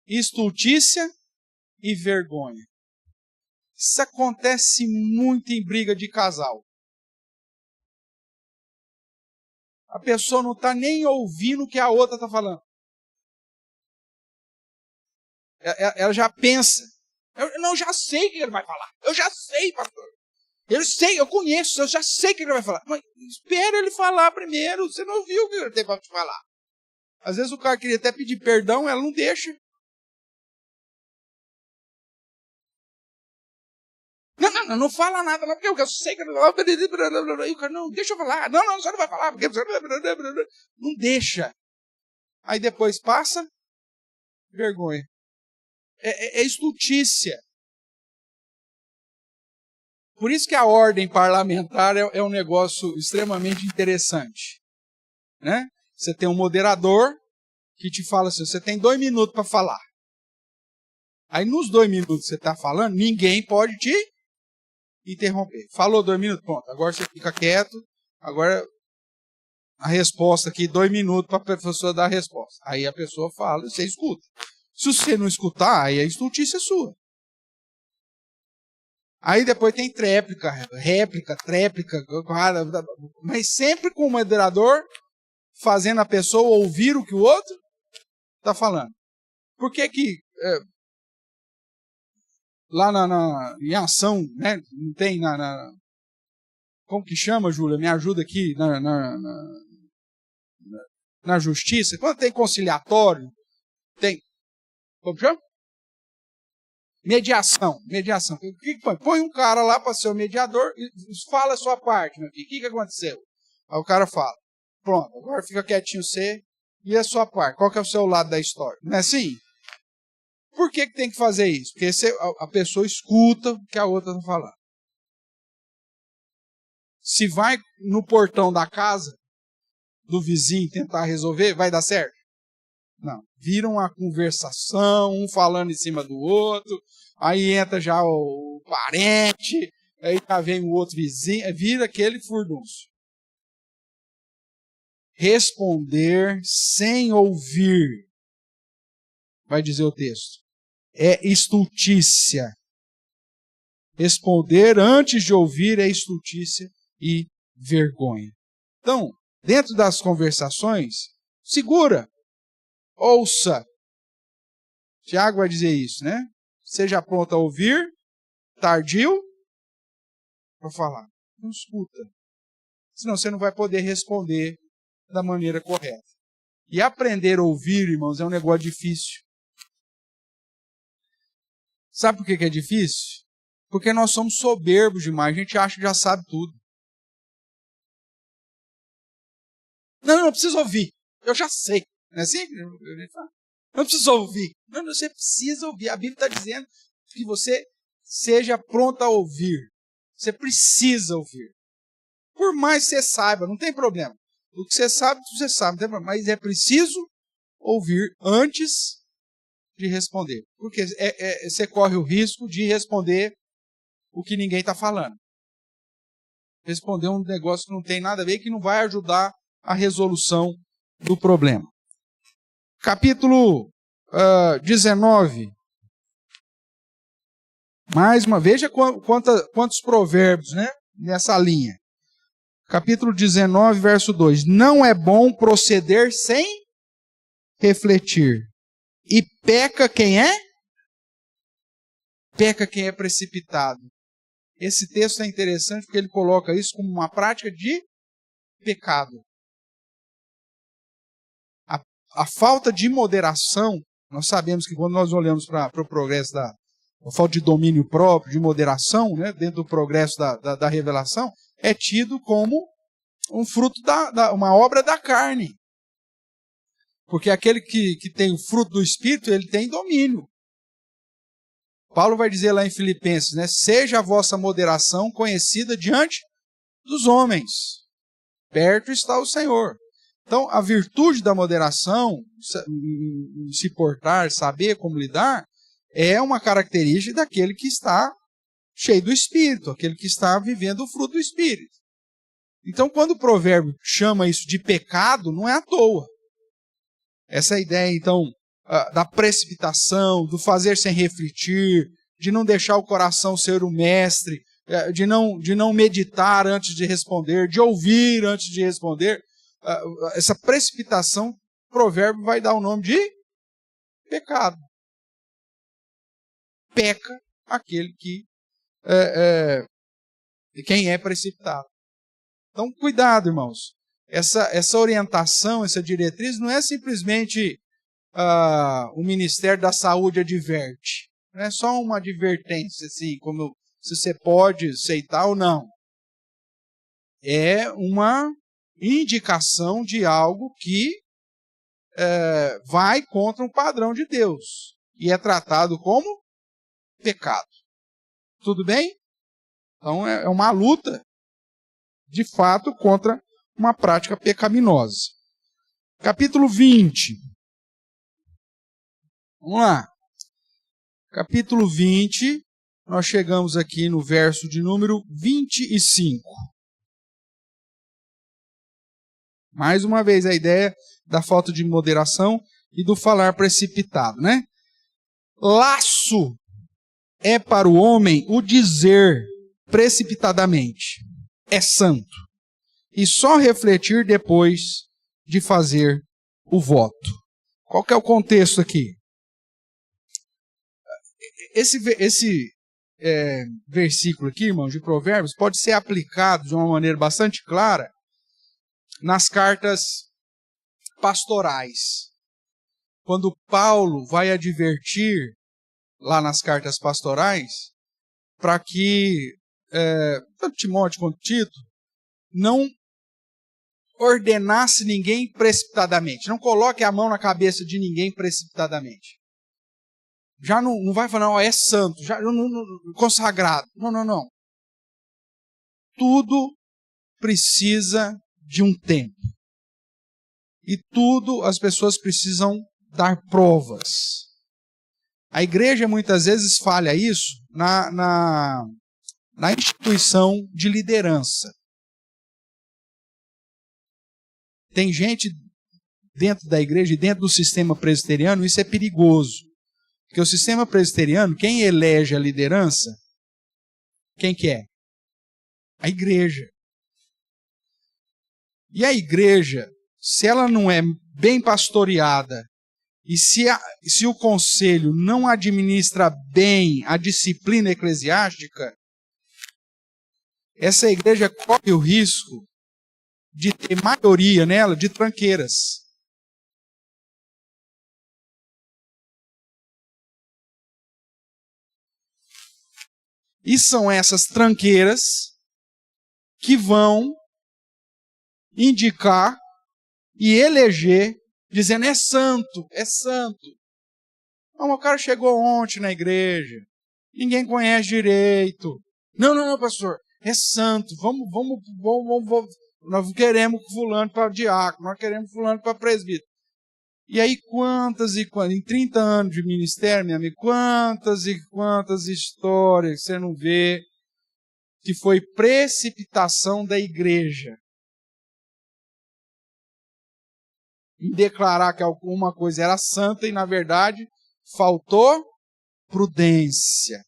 Estultícia e vergonha. Isso acontece muito em briga de casal. A pessoa não está nem ouvindo o que a outra está falando. Ela já pensa. Eu já sei o que ele vai falar. Eu já sei, pastor. Eu conheço, eu já sei o que ele vai falar. Mas espera ele falar primeiro. Você não ouviu o que ele tem para te falar. Às vezes o cara queria até pedir perdão, ela não deixa. Não fala nada, porque eu sei que ele vai falar. E o cara, não, deixa eu falar. Não, você não vai falar. Porque não deixa. Aí depois passa, vergonha. É estultícia. Por isso que a ordem parlamentar é um negócio extremamente interessante. Né? Você tem um moderador que te fala assim, você tem 2 minutos para falar. Aí nos 2 minutos que você está falando, ninguém pode te interromper. Falou 2 minutos, pronto. Agora você fica quieto. Agora a resposta aqui, 2 minutos para a pessoa dar a resposta. Aí a pessoa fala e você escuta. Se você não escutar, aí a estultícia é sua. Aí depois tem réplica, mas sempre com o moderador fazendo a pessoa ouvir o que o outro está falando. Por que lá em ação, né, não tem como que chama, Júlia? Me ajuda aqui, na justiça. Quando tem conciliatório, tem, como chama? Mediação. O que põe? Põe um cara lá para ser o mediador e fala a sua parte, meu filho. O que aconteceu? Aí o cara fala. Pronto, agora fica quietinho você e a sua parte. Qual que é o seu lado da história? Não é assim? Por que tem que fazer isso? Porque a pessoa escuta o que a outra está falando. Se vai no portão da casa do vizinho tentar resolver, vai dar certo? Não. Vira uma conversação, um falando em cima do outro, aí entra já o parente, aí já vem o outro vizinho, vira aquele furdunço. Responder sem ouvir, vai dizer o texto, é estultícia. Responder antes de ouvir é estultícia e vergonha. Então, dentro das conversações, segura. Ouça. Tiago vai dizer isso, né? Seja pronto a ouvir, tardio para falar. Não escuta. Senão você não vai poder responder da maneira correta. E aprender a ouvir, irmãos, é um negócio difícil. Sabe por que é difícil? Porque nós somos soberbos demais. A gente acha que já sabe tudo. Não precisa ouvir. Eu já sei. Não é assim? Não precisa ouvir. Não, você precisa ouvir. A Bíblia está dizendo que você seja pronto a ouvir. Você precisa ouvir. Por mais que você saiba, não tem problema. O que você sabe, não tem problema. Mas é preciso ouvir antes de responder. Porque você corre o risco de responder o que ninguém está falando. Responder um negócio que não tem nada a ver, que não vai ajudar a resolução do problema. Capítulo 19 Veja quantos provérbios, né, nessa linha. Capítulo 19, verso 2. Não é bom proceder sem refletir. E peca quem é? Peca quem é precipitado. Esse texto é interessante porque ele coloca isso como uma prática de pecado. A falta de moderação, nós sabemos que quando nós olhamos para o progresso a falta de domínio próprio, de moderação, né, dentro do progresso da revelação, é tido como um fruto uma obra da carne. Porque aquele que tem o fruto do Espírito, ele tem domínio. Paulo vai dizer lá em Filipenses, né, seja a vossa moderação conhecida diante dos homens. Perto está o Senhor. Então, a virtude da moderação, se portar, saber como lidar, é uma característica daquele que está cheio do Espírito, aquele que está vivendo o fruto do Espírito. Então, quando o provérbio chama isso de pecado, não é à toa. Essa ideia, então, da precipitação, do fazer sem refletir, de não deixar o coração ser o mestre, de não meditar antes de responder, de ouvir antes de responder, essa precipitação, o provérbio vai dar o nome de pecado. Peca aquele quem é precipitado. Então, cuidado, irmãos. Essa orientação, essa diretriz, não é simplesmente o Ministério da Saúde adverte. Não é só uma advertência, assim, como se você pode aceitar ou não. É uma indicação de algo que vai contra um padrão de Deus. E é tratado como pecado. Tudo bem? Então, é uma luta, de fato, contra uma prática pecaminosa. Capítulo 20. Vamos lá. Capítulo 20, nós chegamos aqui no verso de número 25. Mais uma vez a ideia da falta de moderação e do falar precipitado, né? Laço é para o homem o dizer precipitadamente, é santo, e só refletir depois de fazer o voto. Qual que é o contexto aqui? Esse versículo aqui, irmãos, de Provérbios, pode ser aplicado de uma maneira bastante clara nas cartas pastorais. Quando Paulo vai advertir, lá nas cartas pastorais, para que tanto Timóteo quanto Tito não ordenasse ninguém precipitadamente. Não coloque a mão na cabeça de ninguém precipitadamente. Já não vai falar, é santo, já consagrado. Não. Tudo precisa de um tempo. E tudo as pessoas precisam dar provas. A igreja muitas vezes falha isso na instituição de liderança. Tem gente dentro da igreja e dentro do sistema presbiteriano, isso é perigoso. Porque o sistema presbiteriano, quem elege a liderança, quem que é? A igreja. E a igreja, se ela não é bem pastoreada, e se o conselho não administra bem a disciplina eclesiástica, essa igreja corre o risco de ter maioria nela de tranqueiras. E são essas tranqueiras que vão indicar e eleger, dizendo, é santo, é santo. Não, o cara chegou ontem na igreja, ninguém conhece direito. Não, pastor, é santo, vamos, nós queremos fulano para diácono, nós queremos fulano para presbítero. E aí em 30 anos de ministério, meu amigo, quantas histórias você não vê que foi precipitação da igreja em declarar que alguma coisa era santa e, na verdade, faltou prudência.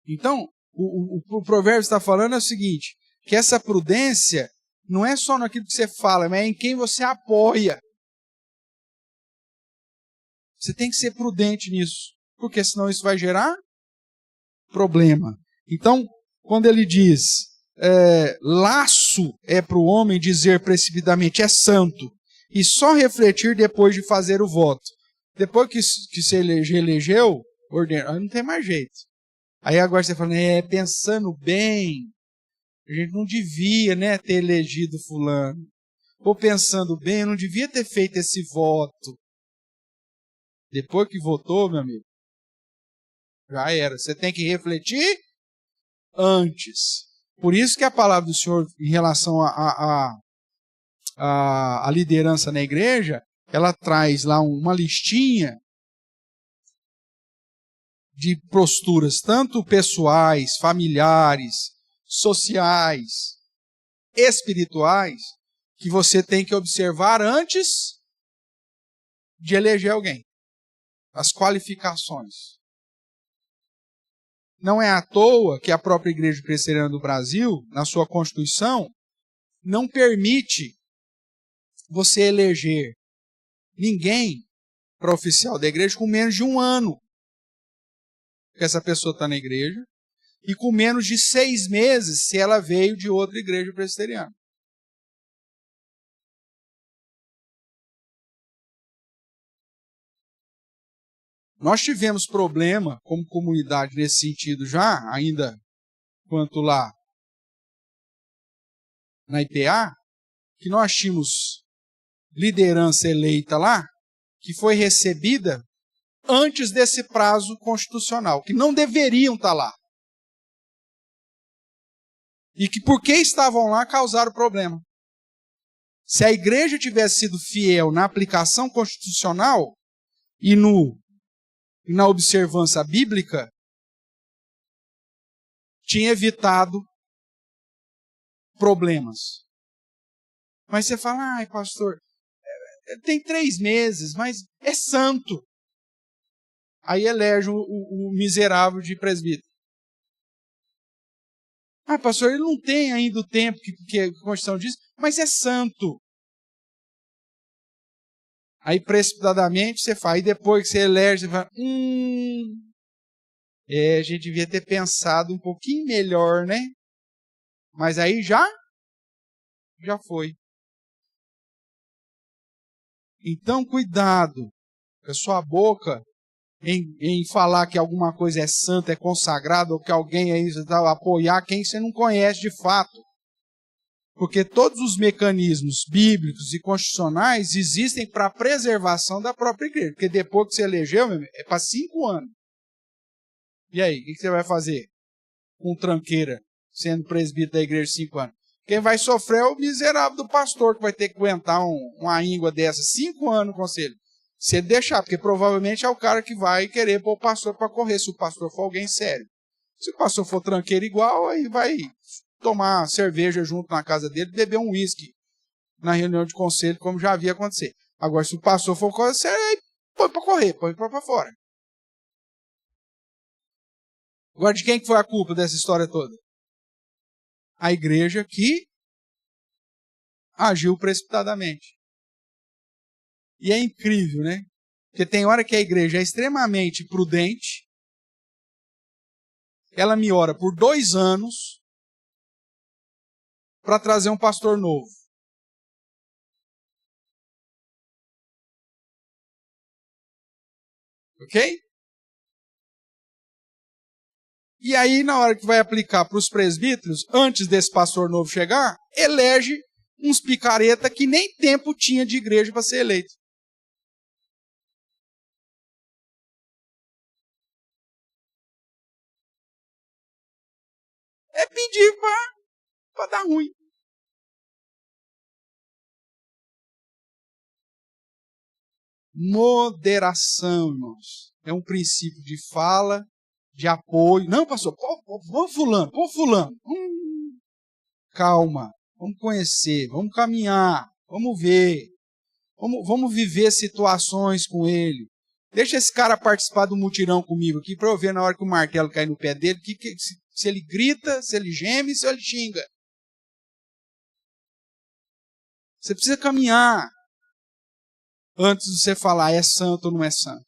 Então, o provérbio está falando é o seguinte, que essa prudência não é só naquilo que você fala, mas é em quem você apoia. Você tem que ser prudente nisso, porque senão isso vai gerar problema. Então, quando ele diz, laço é para o homem dizer precipitadamente, é santo, e só refletir depois de fazer o voto. Depois que se elegeu, ordena, não tem mais jeito. Aí agora você fala, pensando bem, a gente não devia, né, ter elegido fulano. Ou pensando bem, eu não devia ter feito esse voto. Depois que votou, meu amigo, já era. Você tem que refletir antes. Por isso que a palavra do Senhor em relação à liderança na igreja, ela traz lá uma listinha de posturas, tanto pessoais, familiares, sociais, espirituais, que você tem que observar antes de eleger alguém. As qualificações. Não é à toa que a própria Igreja Presbiteriana do Brasil, na sua Constituição, não permite você eleger ninguém para oficial da igreja com menos de 1 ano que essa pessoa está na igreja e com menos de 6 meses se ela veio de outra igreja presbiteriana. Nós tivemos problema como comunidade nesse sentido já, ainda quanto lá na IPA, que nós tínhamos liderança eleita lá, que foi recebida antes desse prazo constitucional, que não deveriam estar lá. E que porque estavam lá causaram problema. Se a igreja tivesse sido fiel na aplicação constitucional e na observância bíblica, tinha evitado problemas. Mas você fala, ai pastor, tem 3 meses, mas é santo. Aí elege o miserável de presbítero. Ah, pastor, ele não tem ainda o tempo que a Constituição diz, mas é santo. Aí precipitadamente você faz, e depois que você elege, você fala, a gente devia ter pensado um pouquinho melhor, né? Mas aí já foi. Então, cuidado com a sua boca em falar que alguma coisa é santa, é consagrada, ou que alguém aí vai apoiar quem você não conhece de fato. Porque todos os mecanismos bíblicos e constitucionais existem para a preservação da própria igreja. Porque depois que você elegeu, é para 5 anos. E aí, o que você vai fazer com tranqueira, sendo presbítero da igreja de 5 anos? Quem vai sofrer é o miserável do pastor, que vai ter que aguentar uma íngua dessa 5 anos no conselho. Se ele deixar, porque provavelmente é o cara que vai querer pôr o pastor para correr, se o pastor for alguém sério. Se o pastor for tranqueiro igual, aí vai tomar cerveja junto na casa dele, beber um uísque na reunião de conselho, como já havia acontecido. Agora, se o pastor for coisa séria, aí põe para correr, põe para fora. Agora, de quem foi a culpa dessa história toda? A igreja que agiu precipitadamente. E é incrível, né? Porque tem hora que a igreja é extremamente prudente, ela me ora por 2 anos para trazer um pastor novo. Ok? E aí, na hora que vai aplicar para os presbíteros, antes desse pastor novo chegar, elege uns picareta que nem tempo tinha de igreja para ser eleito. É pedir para dar ruim. Moderação, irmãos. É um princípio de fala, de apoio. Não, pastor, vamos fulano, pô fulano. Calma, vamos conhecer, vamos caminhar, vamos ver. Vamos viver situações com ele. Deixa esse cara participar do mutirão comigo aqui para eu ver na hora que o martelo cai no pé dele, se ele grita, se ele geme, se ele xinga. Você precisa caminhar antes de você falar é santo ou não é santo.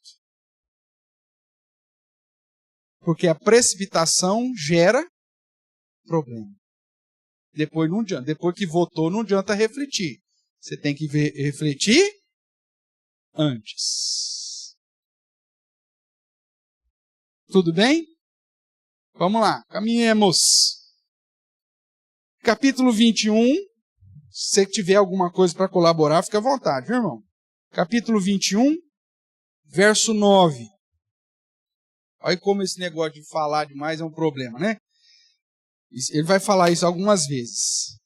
Porque a precipitação gera problema. Depois não adianta. Depois que votou, não adianta refletir. Você tem que refletir antes. Tudo bem? Vamos lá, caminhemos. Capítulo 21. Se você tiver alguma coisa para colaborar, fica à vontade, viu, irmão? Capítulo 21, verso 9. Olha como esse negócio de falar demais é um problema, né? Ele vai falar isso algumas vezes.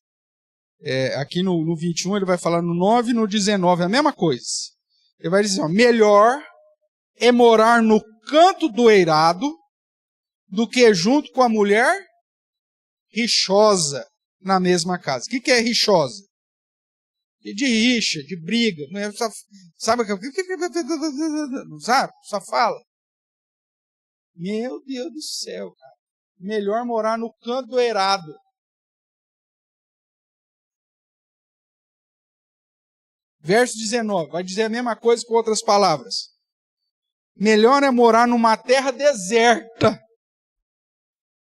Aqui no 21 ele vai falar no 9 e no 19, a mesma coisa. Ele vai dizer, ó, melhor é morar no canto do eirado do que junto com a mulher rixosa na mesma casa. O que é rixosa? De rixa, de briga. Sabe o que? Não sabe? Só fala. Meu Deus do céu, cara. Melhor morar no canto do eirado. Verso 19, vai dizer a mesma coisa com outras palavras. Melhor é morar numa terra deserta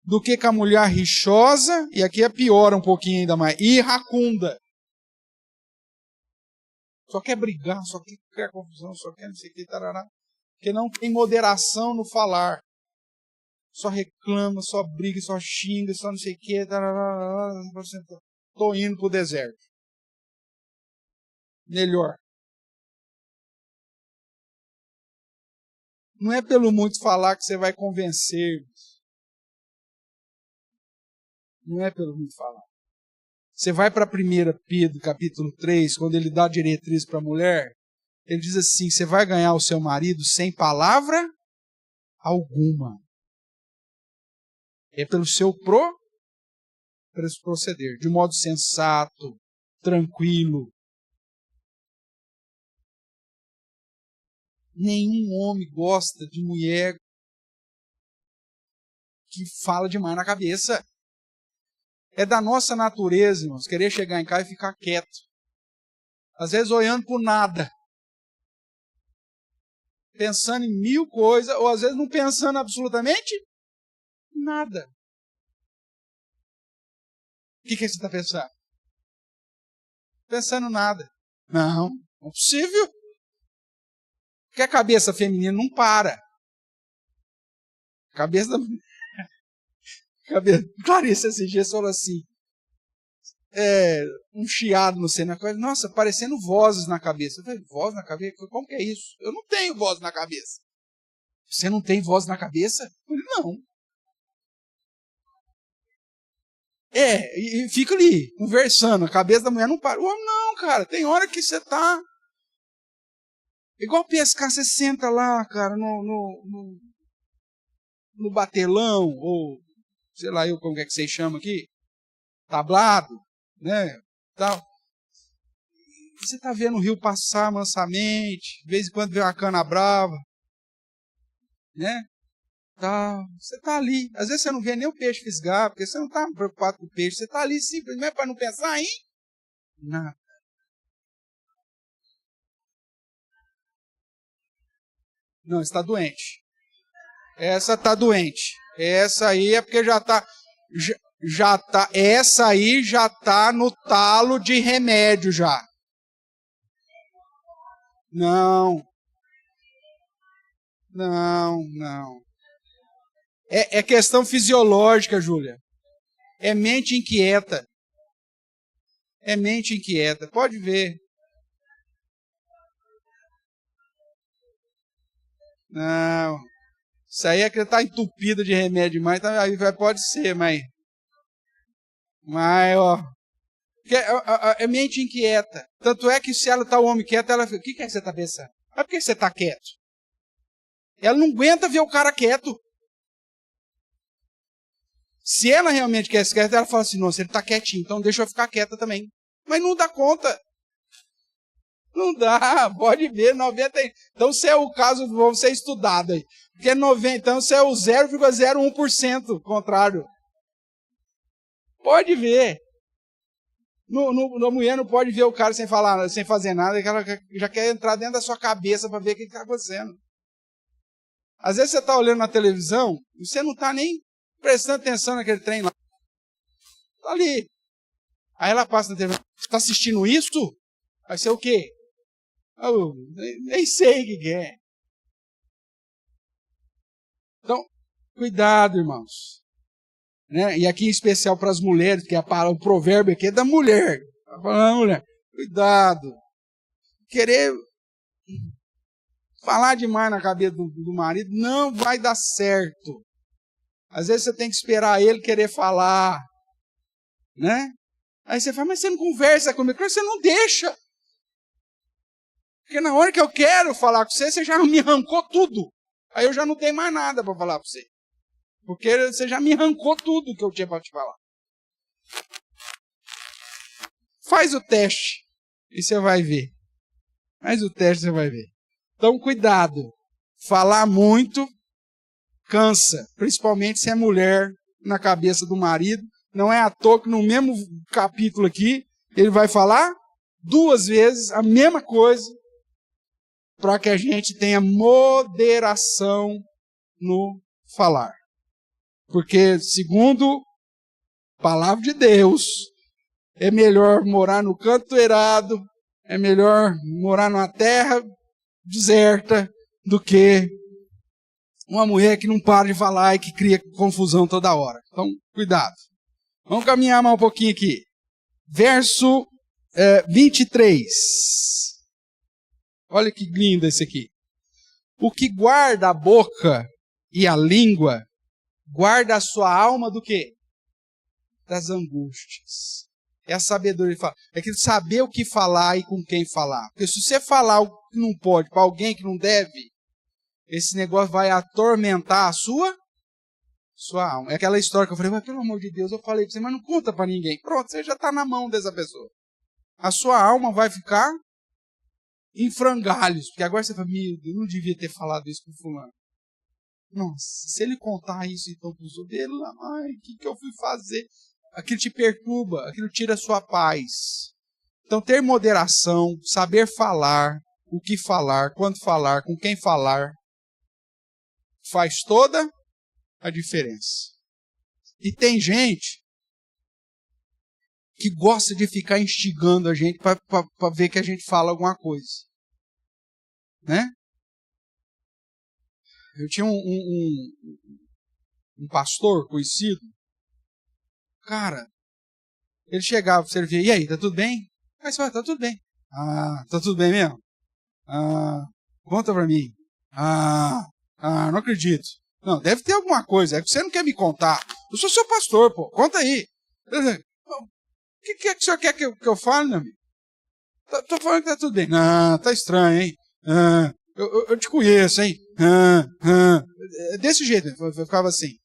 do que com a mulher rixosa, e aqui é pior um pouquinho ainda mais, iracunda. Só quer brigar, só quer confusão, só quer não sei o que, tarará. Porque não tem moderação no falar. Só reclama, só briga, só xinga, só não sei o que, tarará. Estou indo para o deserto. Melhor. Não é pelo muito falar que você vai convencer. Não é pelo muito falar. Você vai para 1 Pedro, capítulo 3, quando ele dá diretriz para a mulher, ele diz assim, você vai ganhar o seu marido sem palavra alguma. É pelo seu proceder, de modo sensato, tranquilo. Nenhum homem gosta de mulher que fala demais na cabeça. É da nossa natureza, irmãos, querer chegar em casa e ficar quieto. Às vezes olhando por nada. Pensando em mil coisas, ou às vezes não pensando absolutamente nada. O que você está pensando? Pensando nada. Não é possível. Porque a cabeça feminina não para. A cabeça da... Clarice esses dias falou assim, um chiado no cena, nossa, parecendo vozes na cabeça. Eu falei, voz na cabeça? Como que é isso? Eu não tenho voz na cabeça. Você não tem voz na cabeça? Eu falei, não. E fica ali, conversando, a cabeça da mulher não para. Não, cara, tem hora que você tá... Igual pescar, você senta lá, cara, no batelão, ou sei lá eu como é que vocês chamam aqui, tablado, né, tal. E você tá vendo o rio passar mansamente, de vez em quando vê uma cana brava, né, tal. Você tá ali, às vezes você não vê nem o peixe fisgar, porque você não tá preocupado com o peixe, você tá ali simplesmente para não pensar em nada. Não, está doente. Essa está doente. Essa aí é porque já tá, essa aí já tá no talo de remédio já. Não. É questão fisiológica, Júlia. É mente inquieta. É mente inquieta. Pode ver. Não. Isso aí é que está entupida de remédio demais. Aí pode ser, mas ó. É mente inquieta. Tanto é que se ela está o homem quieto, ela fica, o que é que você está pensando? Mas por que você está quieto? Ela não aguenta ver o cara quieto. Se ela realmente quer ficar quieta, ela fala assim, nossa, ele está quietinho, então deixa eu ficar quieta também. Mas não dá conta. Não dá, pode ver, 90. Então, se é o caso, vamos ser estudado aí. Porque 90, então, se é o 0,01% contrário. Pode ver. A mulher não pode ver o cara sem falar, sem fazer nada, que ela já quer entrar dentro da sua cabeça para ver o que está acontecendo. Às vezes você está olhando na televisão e você não está nem prestando atenção naquele trem lá. Está ali. Aí ela passa na televisão. Você está assistindo isso? Vai ser o quê? Eu nem sei o que é. Então, cuidado, irmãos. Né? E aqui em especial para as mulheres, que o provérbio aqui é da mulher. Está falando, mulher, cuidado. Querer falar demais na cabeça do marido não vai dar certo. Às vezes você tem que esperar ele querer falar. Né? Aí você fala, mas você não conversa comigo? Você não deixa. Porque na hora que eu quero falar com você, você já me arrancou tudo. Aí eu já não tenho mais nada para falar para você. Porque você já me arrancou tudo que eu tinha para te falar. Faz o teste e você vai ver. Faz o teste e você vai ver. Então, cuidado. Falar muito cansa. Principalmente se é mulher na cabeça do marido. Não é à toa que no mesmo capítulo aqui, ele vai falar 2 vezes a mesma coisa para que a gente tenha moderação no falar. Porque, segundo a palavra de Deus, é melhor morar no canto errado, é melhor morar numa terra deserta do que uma mulher que não para de falar e que cria confusão toda hora. Então, cuidado. Vamos caminhar mais um pouquinho aqui. Verso 23. Olha que lindo esse aqui. O que guarda a boca e a língua, guarda a sua alma do quê? Das angústias. É a sabedoria de falar. É que saber o que falar e com quem falar. Porque se você falar o que não pode para alguém que não deve, esse negócio vai atormentar a sua alma. É aquela história que eu falei, mas pelo amor de Deus, eu falei para você, mas não conta para ninguém. Pronto, você já está na mão dessa pessoa. A sua alma vai ficar em frangalhos. Porque agora você fala, meu Deus, eu não devia ter falado isso com o fulano. Nossa, se ele contar isso então para os outros, ai, o que eu fui fazer? Aquilo te perturba, aquilo tira a sua paz. Então, ter moderação, saber falar, o que falar, quando falar, com quem falar, faz toda a diferença. E tem gente que gosta de ficar instigando a gente para ver que a gente fala alguma coisa. Né? Eu tinha um pastor conhecido. Cara, ele chegava para servir, e aí, tá tudo bem? Aí você fala, tá tudo bem. Ah, tá tudo bem mesmo? Ah, conta pra mim. Não acredito. Não, deve ter alguma coisa, é que você não quer me contar. Eu sou seu pastor, pô, conta aí. O que é que o senhor quer que eu fale, meu amigo? Tô falando que tá tudo bem. Não, tá estranho, hein? Eu te conheço, hein? Desse jeito, eu ficava assim.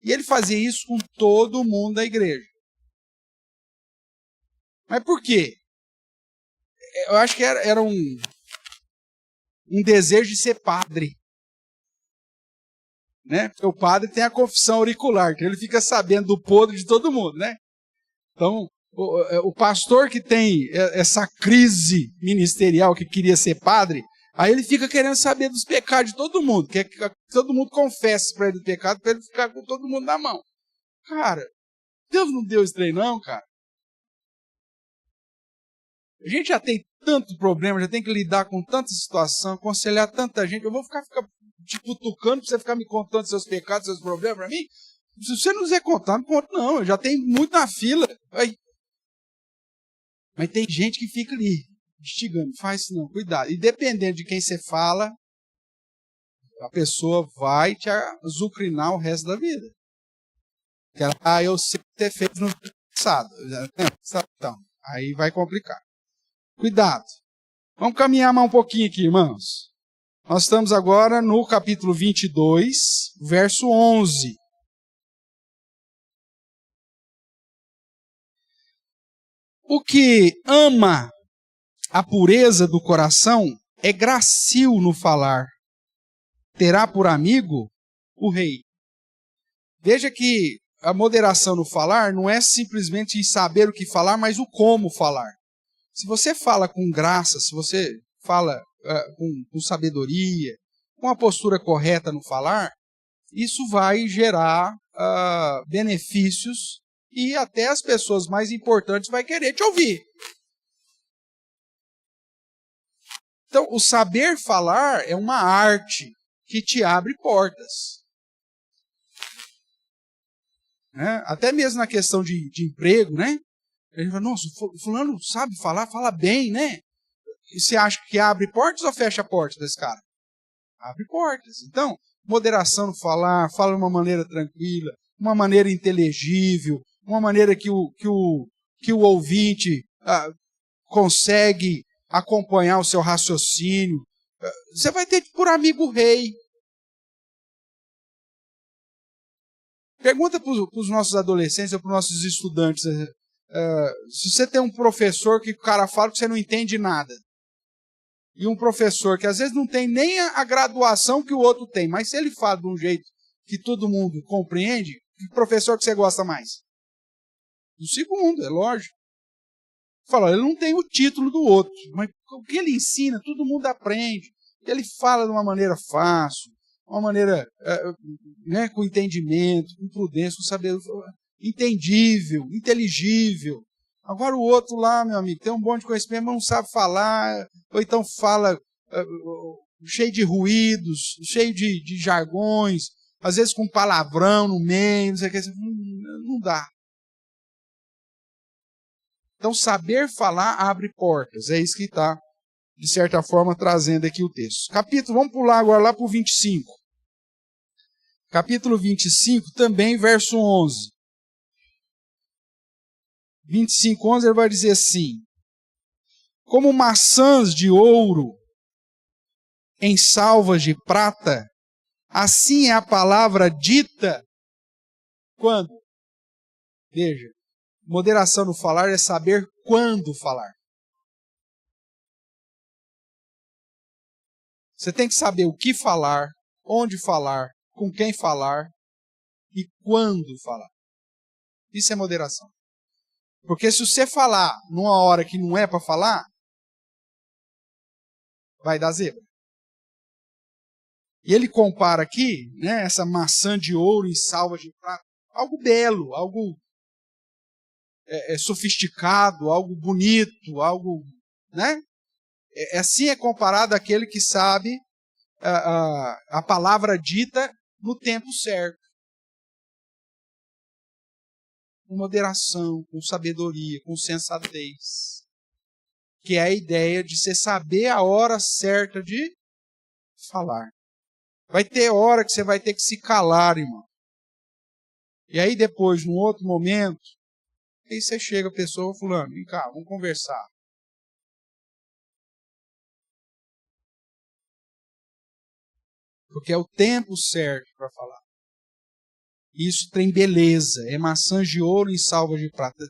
E ele fazia isso com todo mundo da igreja. Mas por quê? Eu acho que era um desejo de ser padre. Né? Porque o padre tem a confissão auricular, que ele fica sabendo do podre de todo mundo, né? Então, o pastor que tem essa crise ministerial, que queria ser padre, aí ele fica querendo saber dos pecados de todo mundo, quer que todo mundo confesse para ele o pecado, para ele ficar com todo mundo na mão. Cara, Deus não deu esse trem não, cara. A gente já tem tanto problema, já tem que lidar com tanta situação, aconselhar tanta gente. Eu vou ficar te cutucando para você ficar me contando seus pecados, seus problemas para mim? Se você não quiser contar, não conta não. Eu já tenho muito na fila. Aí. Mas tem gente que fica ali, instigando. Faz isso não, cuidado. E dependendo de quem você fala, a pessoa vai te azucrinar o resto da vida. Eu sei ter feito no passado. Então, aí vai complicar. Cuidado. Vamos caminhar mais um pouquinho aqui, irmãos. Nós estamos agora no capítulo 22, verso 11. O que ama A pureza do coração é grácil no falar. Terá por amigo o rei. Veja que a moderação no falar não é simplesmente saber o que falar, mas o como falar. Se você fala com graça, se você fala com sabedoria, com a postura correta no falar, isso vai gerar benefícios e até as pessoas mais importantes vão querer te ouvir. Então, o saber falar é uma arte que te abre portas. Né? Até mesmo na questão de emprego, né? Ele fala, nossa, fulano sabe falar, fala bem, né? E você acha que abre portas ou fecha a porta desse cara? Abre portas. Então, moderação no falar, fala de uma maneira tranquila, uma maneira inteligível, uma maneira que o ouvinte consegue acompanhar o seu raciocínio. Você vai ter por amigo o rei. Pergunta para os nossos adolescentes ou para os nossos estudantes. Se você tem um professor que o cara fala que você não entende nada, e um professor que às vezes não tem nem a graduação que o outro tem, mas se ele fala de um jeito que todo mundo compreende, que professor que você gosta mais? Do segundo, é lógico. Fala, ele não tem o título do outro, mas o que ele ensina, todo mundo aprende. Ele fala de uma maneira fácil, uma maneira né, com entendimento, com prudência, com saber, entendível, inteligível. Agora o outro lá, meu amigo, tem um bom de conhecimento, mas não sabe falar, ou então fala cheio de ruídos, cheio de jargões, às vezes com palavrão no meio, não sei o que, não dá. Então, saber falar abre portas. É isso que está, de certa forma, trazendo aqui o texto. Vamos pular agora lá para o 25. Capítulo 25, também, verso 11. 25, 11, ele vai dizer assim: como maçãs de ouro em salvas de prata, assim é a palavra dita quando? Veja, moderação no falar é saber quando falar. Você tem que saber o que falar, onde falar, com quem falar e quando falar. Isso é moderação. Porque se você falar numa hora que não é para falar, vai dar zebra. E ele compara aqui, né, essa maçã de ouro em salva de prata, algo belo, algo sofisticado, algo bonito, algo, né? Assim é comparado àquele que sabe a palavra dita no tempo certo. Com moderação, com sabedoria, com sensatez. Que é a ideia de você saber a hora certa de falar. Vai ter hora que você vai ter que se calar, irmão. E aí depois, num outro momento, aí você chega a pessoa, fulano, vem cá, vamos conversar. Porque é o tempo certo para falar. Isso tem beleza, é maçã de ouro em salva de prata.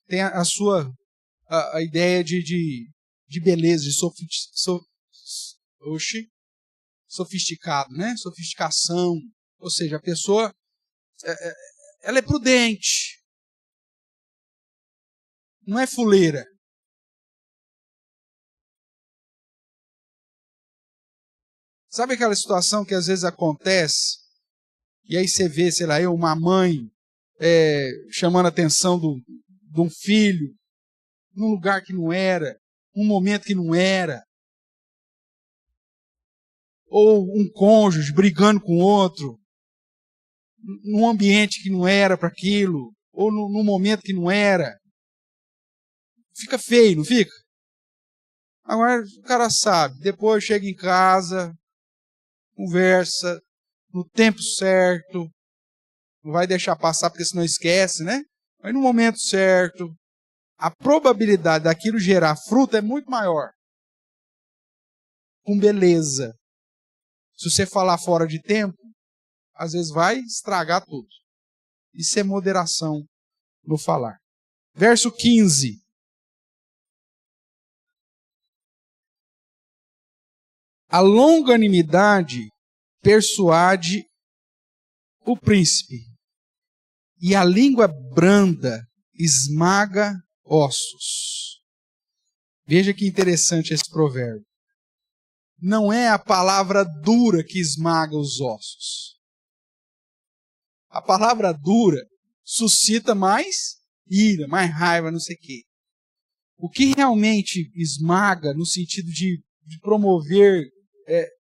Tem a sua a ideia de beleza, de sofisticado, né? Sofisticação. Ou seja, a pessoa ela é prudente. Não é fuleira. Sabe aquela situação que às vezes acontece? E aí você vê, sei lá, uma mãe chamando a atenção de um filho num lugar que não era, num momento que não era. Ou um cônjuge brigando com outro, num ambiente que não era para aquilo, ou num momento que não era. Fica feio, não fica? Agora o cara sabe, depois chega em casa, conversa, no tempo certo, não vai deixar passar porque senão esquece, né? Mas no momento certo, a probabilidade daquilo gerar fruto é muito maior. Com beleza. Se você falar fora de tempo, às vezes vai estragar tudo. Isso é moderação no falar. Verso 15. A longanimidade persuade o príncipe, e a língua branda esmaga ossos. Veja que interessante esse provérbio. Não é a palavra dura que esmaga os ossos. A palavra dura suscita mais ira, mais raiva, não sei o quê. O que realmente esmaga no sentido de promover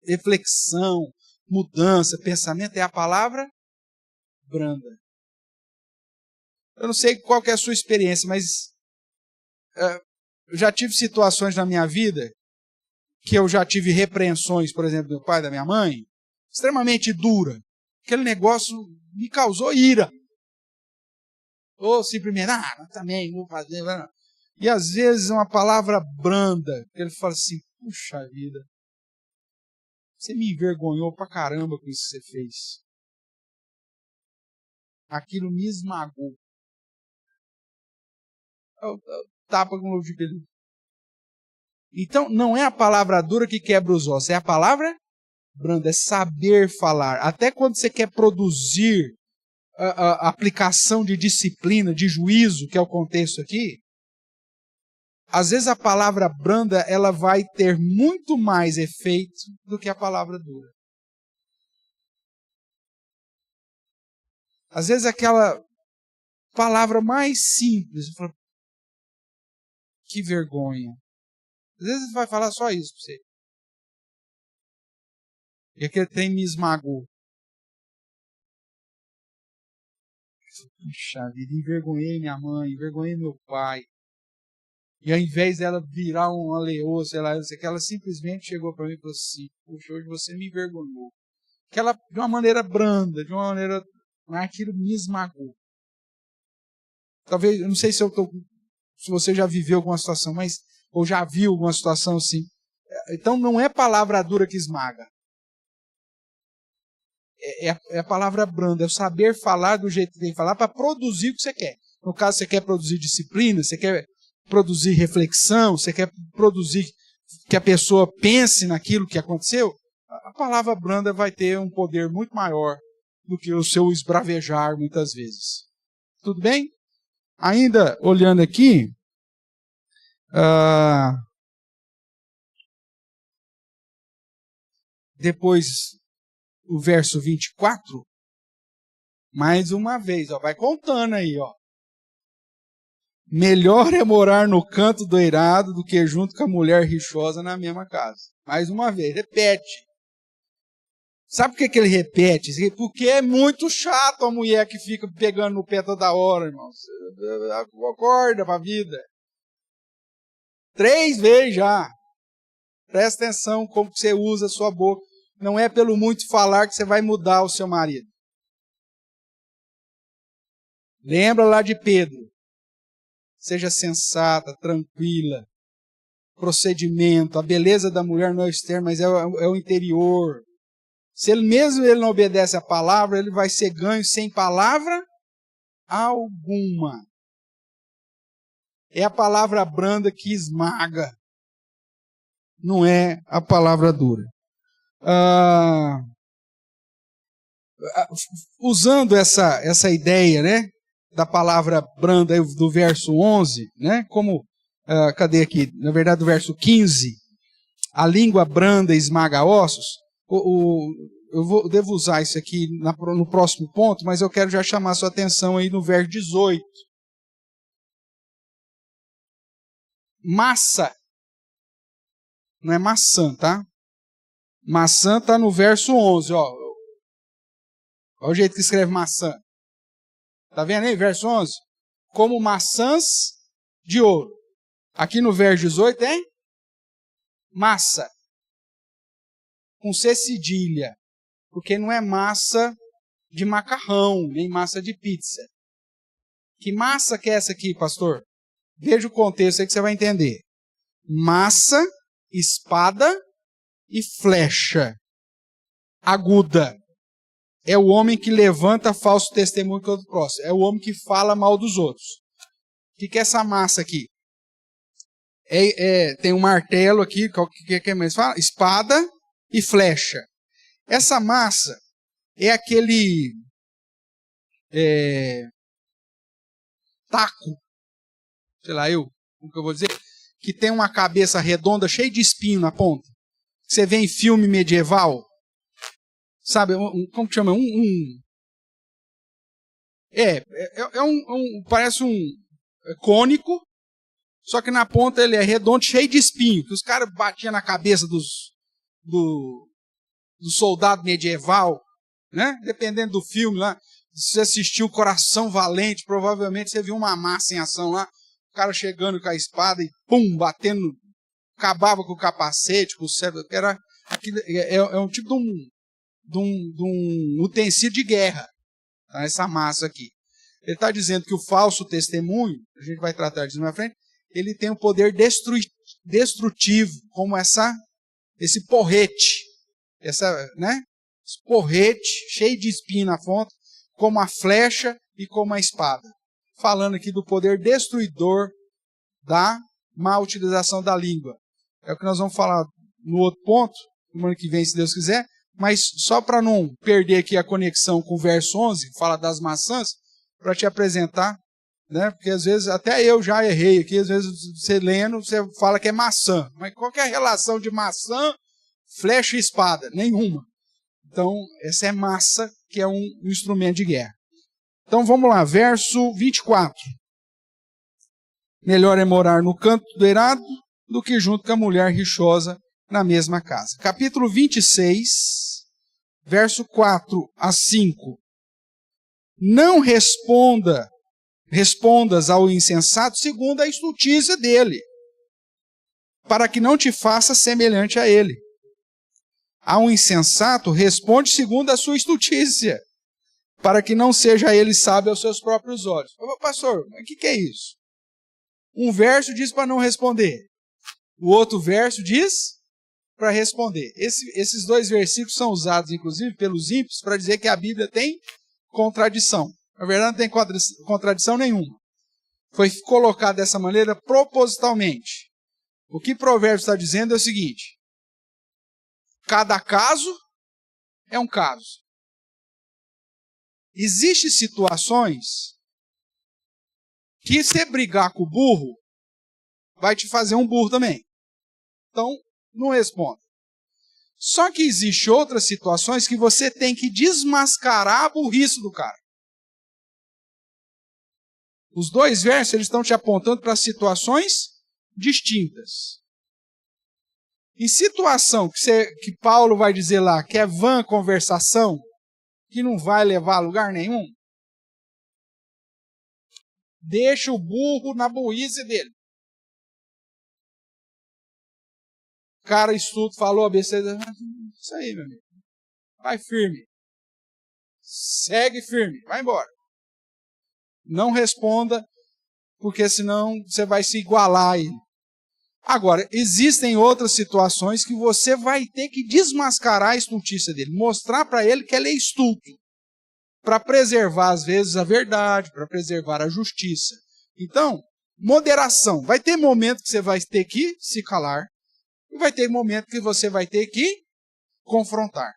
reflexão, mudança, pensamento, é a palavra branda. Eu não sei qual que é a sua experiência, mas eu já tive situações na minha vida que eu já tive repreensões, por exemplo, do meu pai, da minha mãe, extremamente dura. Aquele negócio me causou ira. Ou simplesmente, também vou fazer. Não. E às vezes uma palavra branda, que ele fala assim, puxa vida, você me envergonhou pra caramba com isso que você fez. Aquilo me esmagou. Tapa com o de pelo. Então, não é a palavra dura que quebra os ossos, é a palavra branda, é saber falar. Até quando você quer produzir a aplicação de disciplina, de juízo, que é o contexto aqui, às vezes a palavra branda ela vai ter muito mais efeito do que a palavra dura. Às vezes aquela palavra mais simples, você fala, que vergonha. Às vezes você vai falar só isso para você. E aquele trem me esmagou. Puxa vida, envergonhei minha mãe, envergonhei meu pai. E ao invés dela virar uma leoa, sei lá, ela simplesmente chegou para mim e falou assim, puxa, hoje você me envergonhou. Aquela, de uma maneira branda, de uma maneira, mas aquilo me esmagou. Talvez, eu não sei se você já viveu alguma situação, mas, ou já viu alguma situação assim. Então não é palavra dura que esmaga. É a palavra branda, é o saber falar do jeito que tem que falar para produzir o que você quer. No caso, você quer produzir disciplina, você quer produzir reflexão, você quer produzir que a pessoa pense naquilo que aconteceu, a palavra branda vai ter um poder muito maior do que o seu esbravejar muitas vezes. Tudo bem? Ainda olhando aqui, depois o verso 24, mais uma vez, vai contando aí, melhor é morar no canto do eirado do que junto com a mulher rixosa na mesma casa. Mais uma vez, repete. Sabe por que ele repete? Porque é muito chato a mulher que fica pegando no pé toda hora, irmãos. Acorda para a vida. 3 vezes já. Presta atenção como você usa a sua boca. Não é pelo muito falar que você vai mudar o seu marido. Lembra lá de Pedro. Seja sensata, tranquila. Procedimento. A beleza da mulher não é o externo, mas é o interior. Se ele não obedece a palavra, ele vai ser ganho sem palavra alguma. É a palavra branda que esmaga. Não é a palavra dura. Usando essa ideia, né, da palavra branda do verso 11, né, como, cadê aqui? Na verdade, do verso 15, a língua branda esmaga ossos. Eu devo usar isso aqui no próximo ponto, mas eu quero já chamar a sua atenção aí no verso 18. Massa. Não é maçã, tá? Maçã está no verso 11, Olha o jeito que escreve maçã. Tá vendo aí, verso 11? Como maçãs de ouro. Aqui no verso 18 é massa. Com C cedilha. Porque não é massa de macarrão, nem massa de pizza. Que massa que é essa aqui, pastor? Veja o contexto aí que você vai entender. Massa, espada e flecha aguda. É o homem que levanta falso testemunho contra o próximo. É o homem que fala mal dos outros. O que é essa massa aqui? Tem um martelo aqui, o que é mesmo? Fala? Espada e flecha. Essa massa é aquele taco, sei lá, como que eu vou dizer? Que tem uma cabeça redonda, cheia de espinho na ponta. Você vê em filme medieval, sabe? Como que chama? Parece um cônico, só que na ponta ele é redondo, cheio de espinho, que os caras batiam na cabeça do soldado medieval, né? Dependendo do filme lá. Se você assistiu Coração Valente, provavelmente você viu uma massa em ação lá, o cara chegando com a espada e pum, batendo, acabava com o capacete, com o cérebro, é um tipo de um utensílio de guerra, tá? Essa massa aqui. Ele está dizendo que o falso testemunho, a gente vai tratar disso mais na frente, ele tem um poder destrutivo, como esse porrete, esse porrete cheio de espinho na ponta, como a flecha e como a espada. Falando aqui do poder destruidor da má utilização da língua. É o que nós vamos falar no outro ponto, no ano que vem, se Deus quiser, mas só para não perder aqui a conexão com o verso 11, fala das maçãs, para te apresentar, né? Porque às vezes, até eu já errei aqui, às vezes você lendo, você fala que é maçã, mas qual que é a relação de maçã, flecha e espada? Nenhuma. Então, essa é massa, que é um instrumento de guerra. Então, vamos lá, verso 24. Melhor é morar no canto do eirado do que junto com a mulher rixosa na mesma casa. Capítulo 26, verso 4 a 5. Não respondas ao insensato segundo a estultícia dele, para que não te faça semelhante a ele. A um insensato, responde segundo a sua estultícia, para que não seja ele sábio aos seus próprios olhos. Pastor, mas o que é isso? Um verso diz para não responder. O outro verso diz para responder. Esses dois versículos são usados, inclusive, pelos ímpios para dizer que a Bíblia tem contradição. Na verdade, não tem contradição nenhuma. Foi colocado dessa maneira propositalmente. O que Provérbios está dizendo é o seguinte: cada caso é um caso. Existem situações que se brigar com o burro, vai te fazer um burro também. Então, não responda. Só que existem outras situações que você tem que desmascarar a burrice do cara. Os dois versos eles estão te apontando para situações distintas. Em situação que Paulo vai dizer lá, que é vã conversação, que não vai levar a lugar nenhum, deixa o burro na burrice dele. O cara estuda, falou a besteira, isso aí, meu amigo. Vai firme. Segue firme, vai embora. Não responda, porque senão você vai se igualar a ele. Agora, existem outras situações que você vai ter que desmascarar a estultícia dele, mostrar para ele que ele é estulto, para preservar, às vezes, a verdade, para preservar a justiça. Então, moderação. Vai ter momento que você vai ter que se calar, e vai ter momento que você vai ter que confrontar.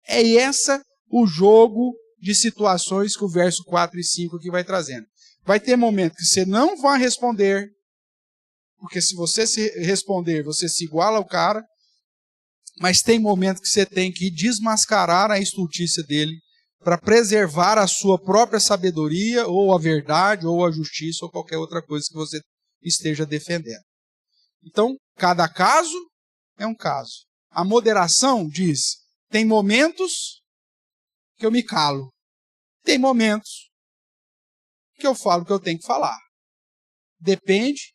É esse o jogo de situações que o verso 4 e 5 aqui vai trazendo. Vai ter momento que você não vai responder, porque se você se responder, você se iguala ao cara, mas tem momento que você tem que desmascarar a estultícia dele para preservar a sua própria sabedoria, ou a verdade, ou a justiça, ou qualquer outra coisa que você esteja defendendo. Então, cada caso é um caso. A moderação diz, tem momentos que eu me calo. Tem momentos que eu falo o que eu tenho que falar. Depende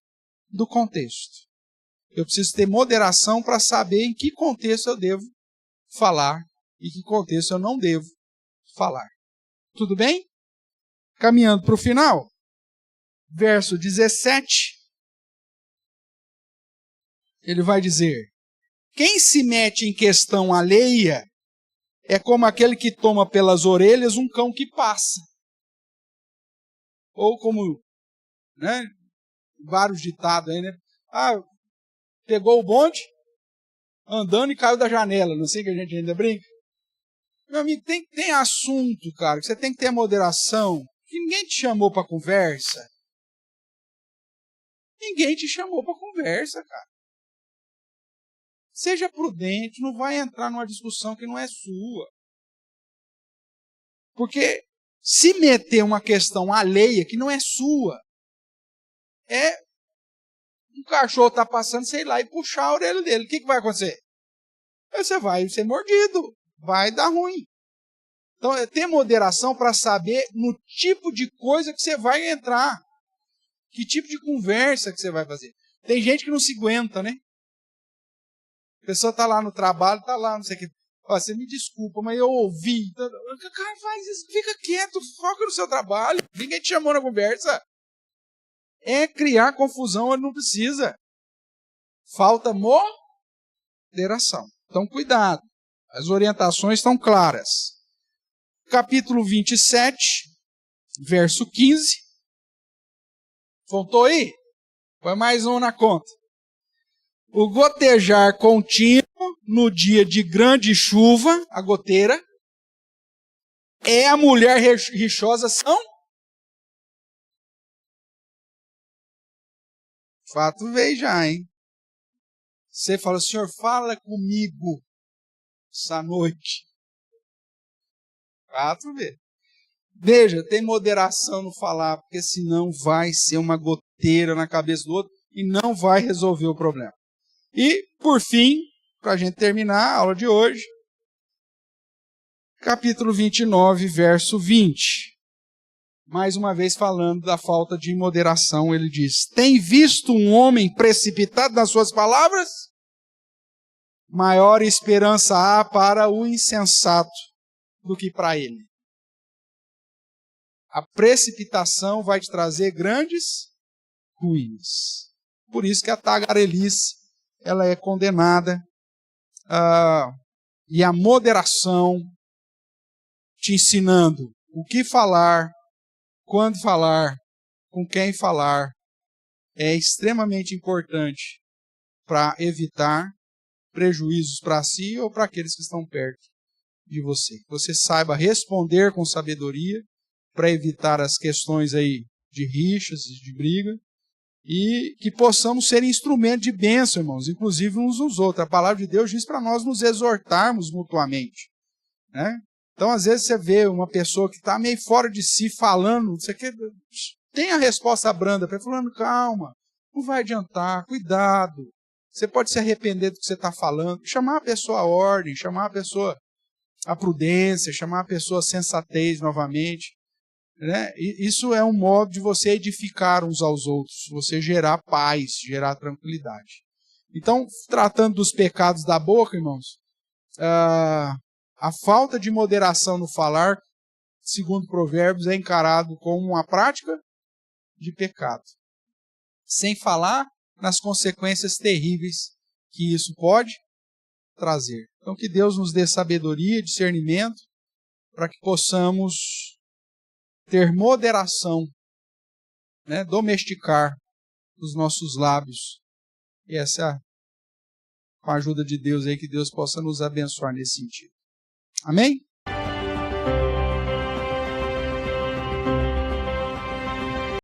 do contexto. Eu preciso ter moderação para saber em que contexto eu devo falar e que contexto eu não devo falar. Tudo bem? Caminhando para o final, verso 17, ele vai dizer, quem se mete em questão alheia é como aquele que toma pelas orelhas um cão que passa. Ou como, né, vários ditados aí, né? Pegou o bonde, andando e caiu da janela, não sei que a gente ainda brinca. Meu amigo, tem assunto, cara, que você tem que ter moderação, que ninguém te chamou para conversa. Ninguém te chamou para conversa, cara. Seja prudente, não vai entrar numa discussão que não é sua. Porque se meter uma questão alheia que não é sua, um cachorro está passando, sei lá, e puxar a orelha dele. O que vai acontecer? Você vai ser mordido, vai dar ruim. Então, ter moderação para saber no tipo de coisa que você vai entrar. Que tipo de conversa que você vai fazer. Tem gente que não se aguenta, né? A pessoa está lá no trabalho, está lá, não sei o que. Ó, você me desculpa, mas eu ouvi. Cara, faz isso, fica quieto, foca no seu trabalho. Ninguém te chamou na conversa. É criar confusão onde não precisa. Falta moderação. Então, cuidado. As orientações estão claras. Capítulo 27, verso 15. Faltou aí? Põe mais um na conta. O gotejar contínuo no dia de grande chuva, a goteira, é a mulher rixosa são? Fato veio já, hein? Você fala, Senhor, fala comigo essa noite. Fato veio. Veja, tem moderação no falar, porque senão vai ser uma goteira na cabeça do outro e não vai resolver o problema. E, por fim, para a gente terminar a aula de hoje, capítulo 29, verso 20. Mais uma vez falando da falta de moderação, ele diz: tem visto um homem precipitado nas suas palavras? Maior esperança há para o insensato do que para ele. A precipitação vai te trazer grandes ruínas. Por isso que a tagarelice, ela é condenada. E a moderação, te ensinando o que falar, quando falar, com quem falar, é extremamente importante para evitar prejuízos para si ou para aqueles que estão perto de você. Que você saiba responder com sabedoria para evitar as questões aí de rixas e de briga e que possamos ser instrumento de bênção, irmãos, inclusive uns nos outros. A palavra de Deus diz para nós nos exortarmos mutuamente, né? Então, às vezes, você vê uma pessoa que está meio fora de si falando, você quer, tem a resposta branda para ele, falando, calma, não vai adiantar, cuidado, você pode se arrepender do que você está falando, chamar a pessoa à ordem, chamar a pessoa à prudência, chamar a pessoa à sensatez novamente, né? E isso é um modo de você edificar uns aos outros, você gerar paz, gerar tranquilidade. Então, tratando dos pecados da boca, irmãos, a falta de moderação no falar, segundo Provérbios, é encarado como uma prática de pecado. Sem falar nas consequências terríveis que isso pode trazer. Então, que Deus nos dê sabedoria, discernimento, para que possamos ter moderação, né? Domesticar os nossos lábios. E essa, com a ajuda de Deus aí, que Deus possa nos abençoar nesse sentido. Amém?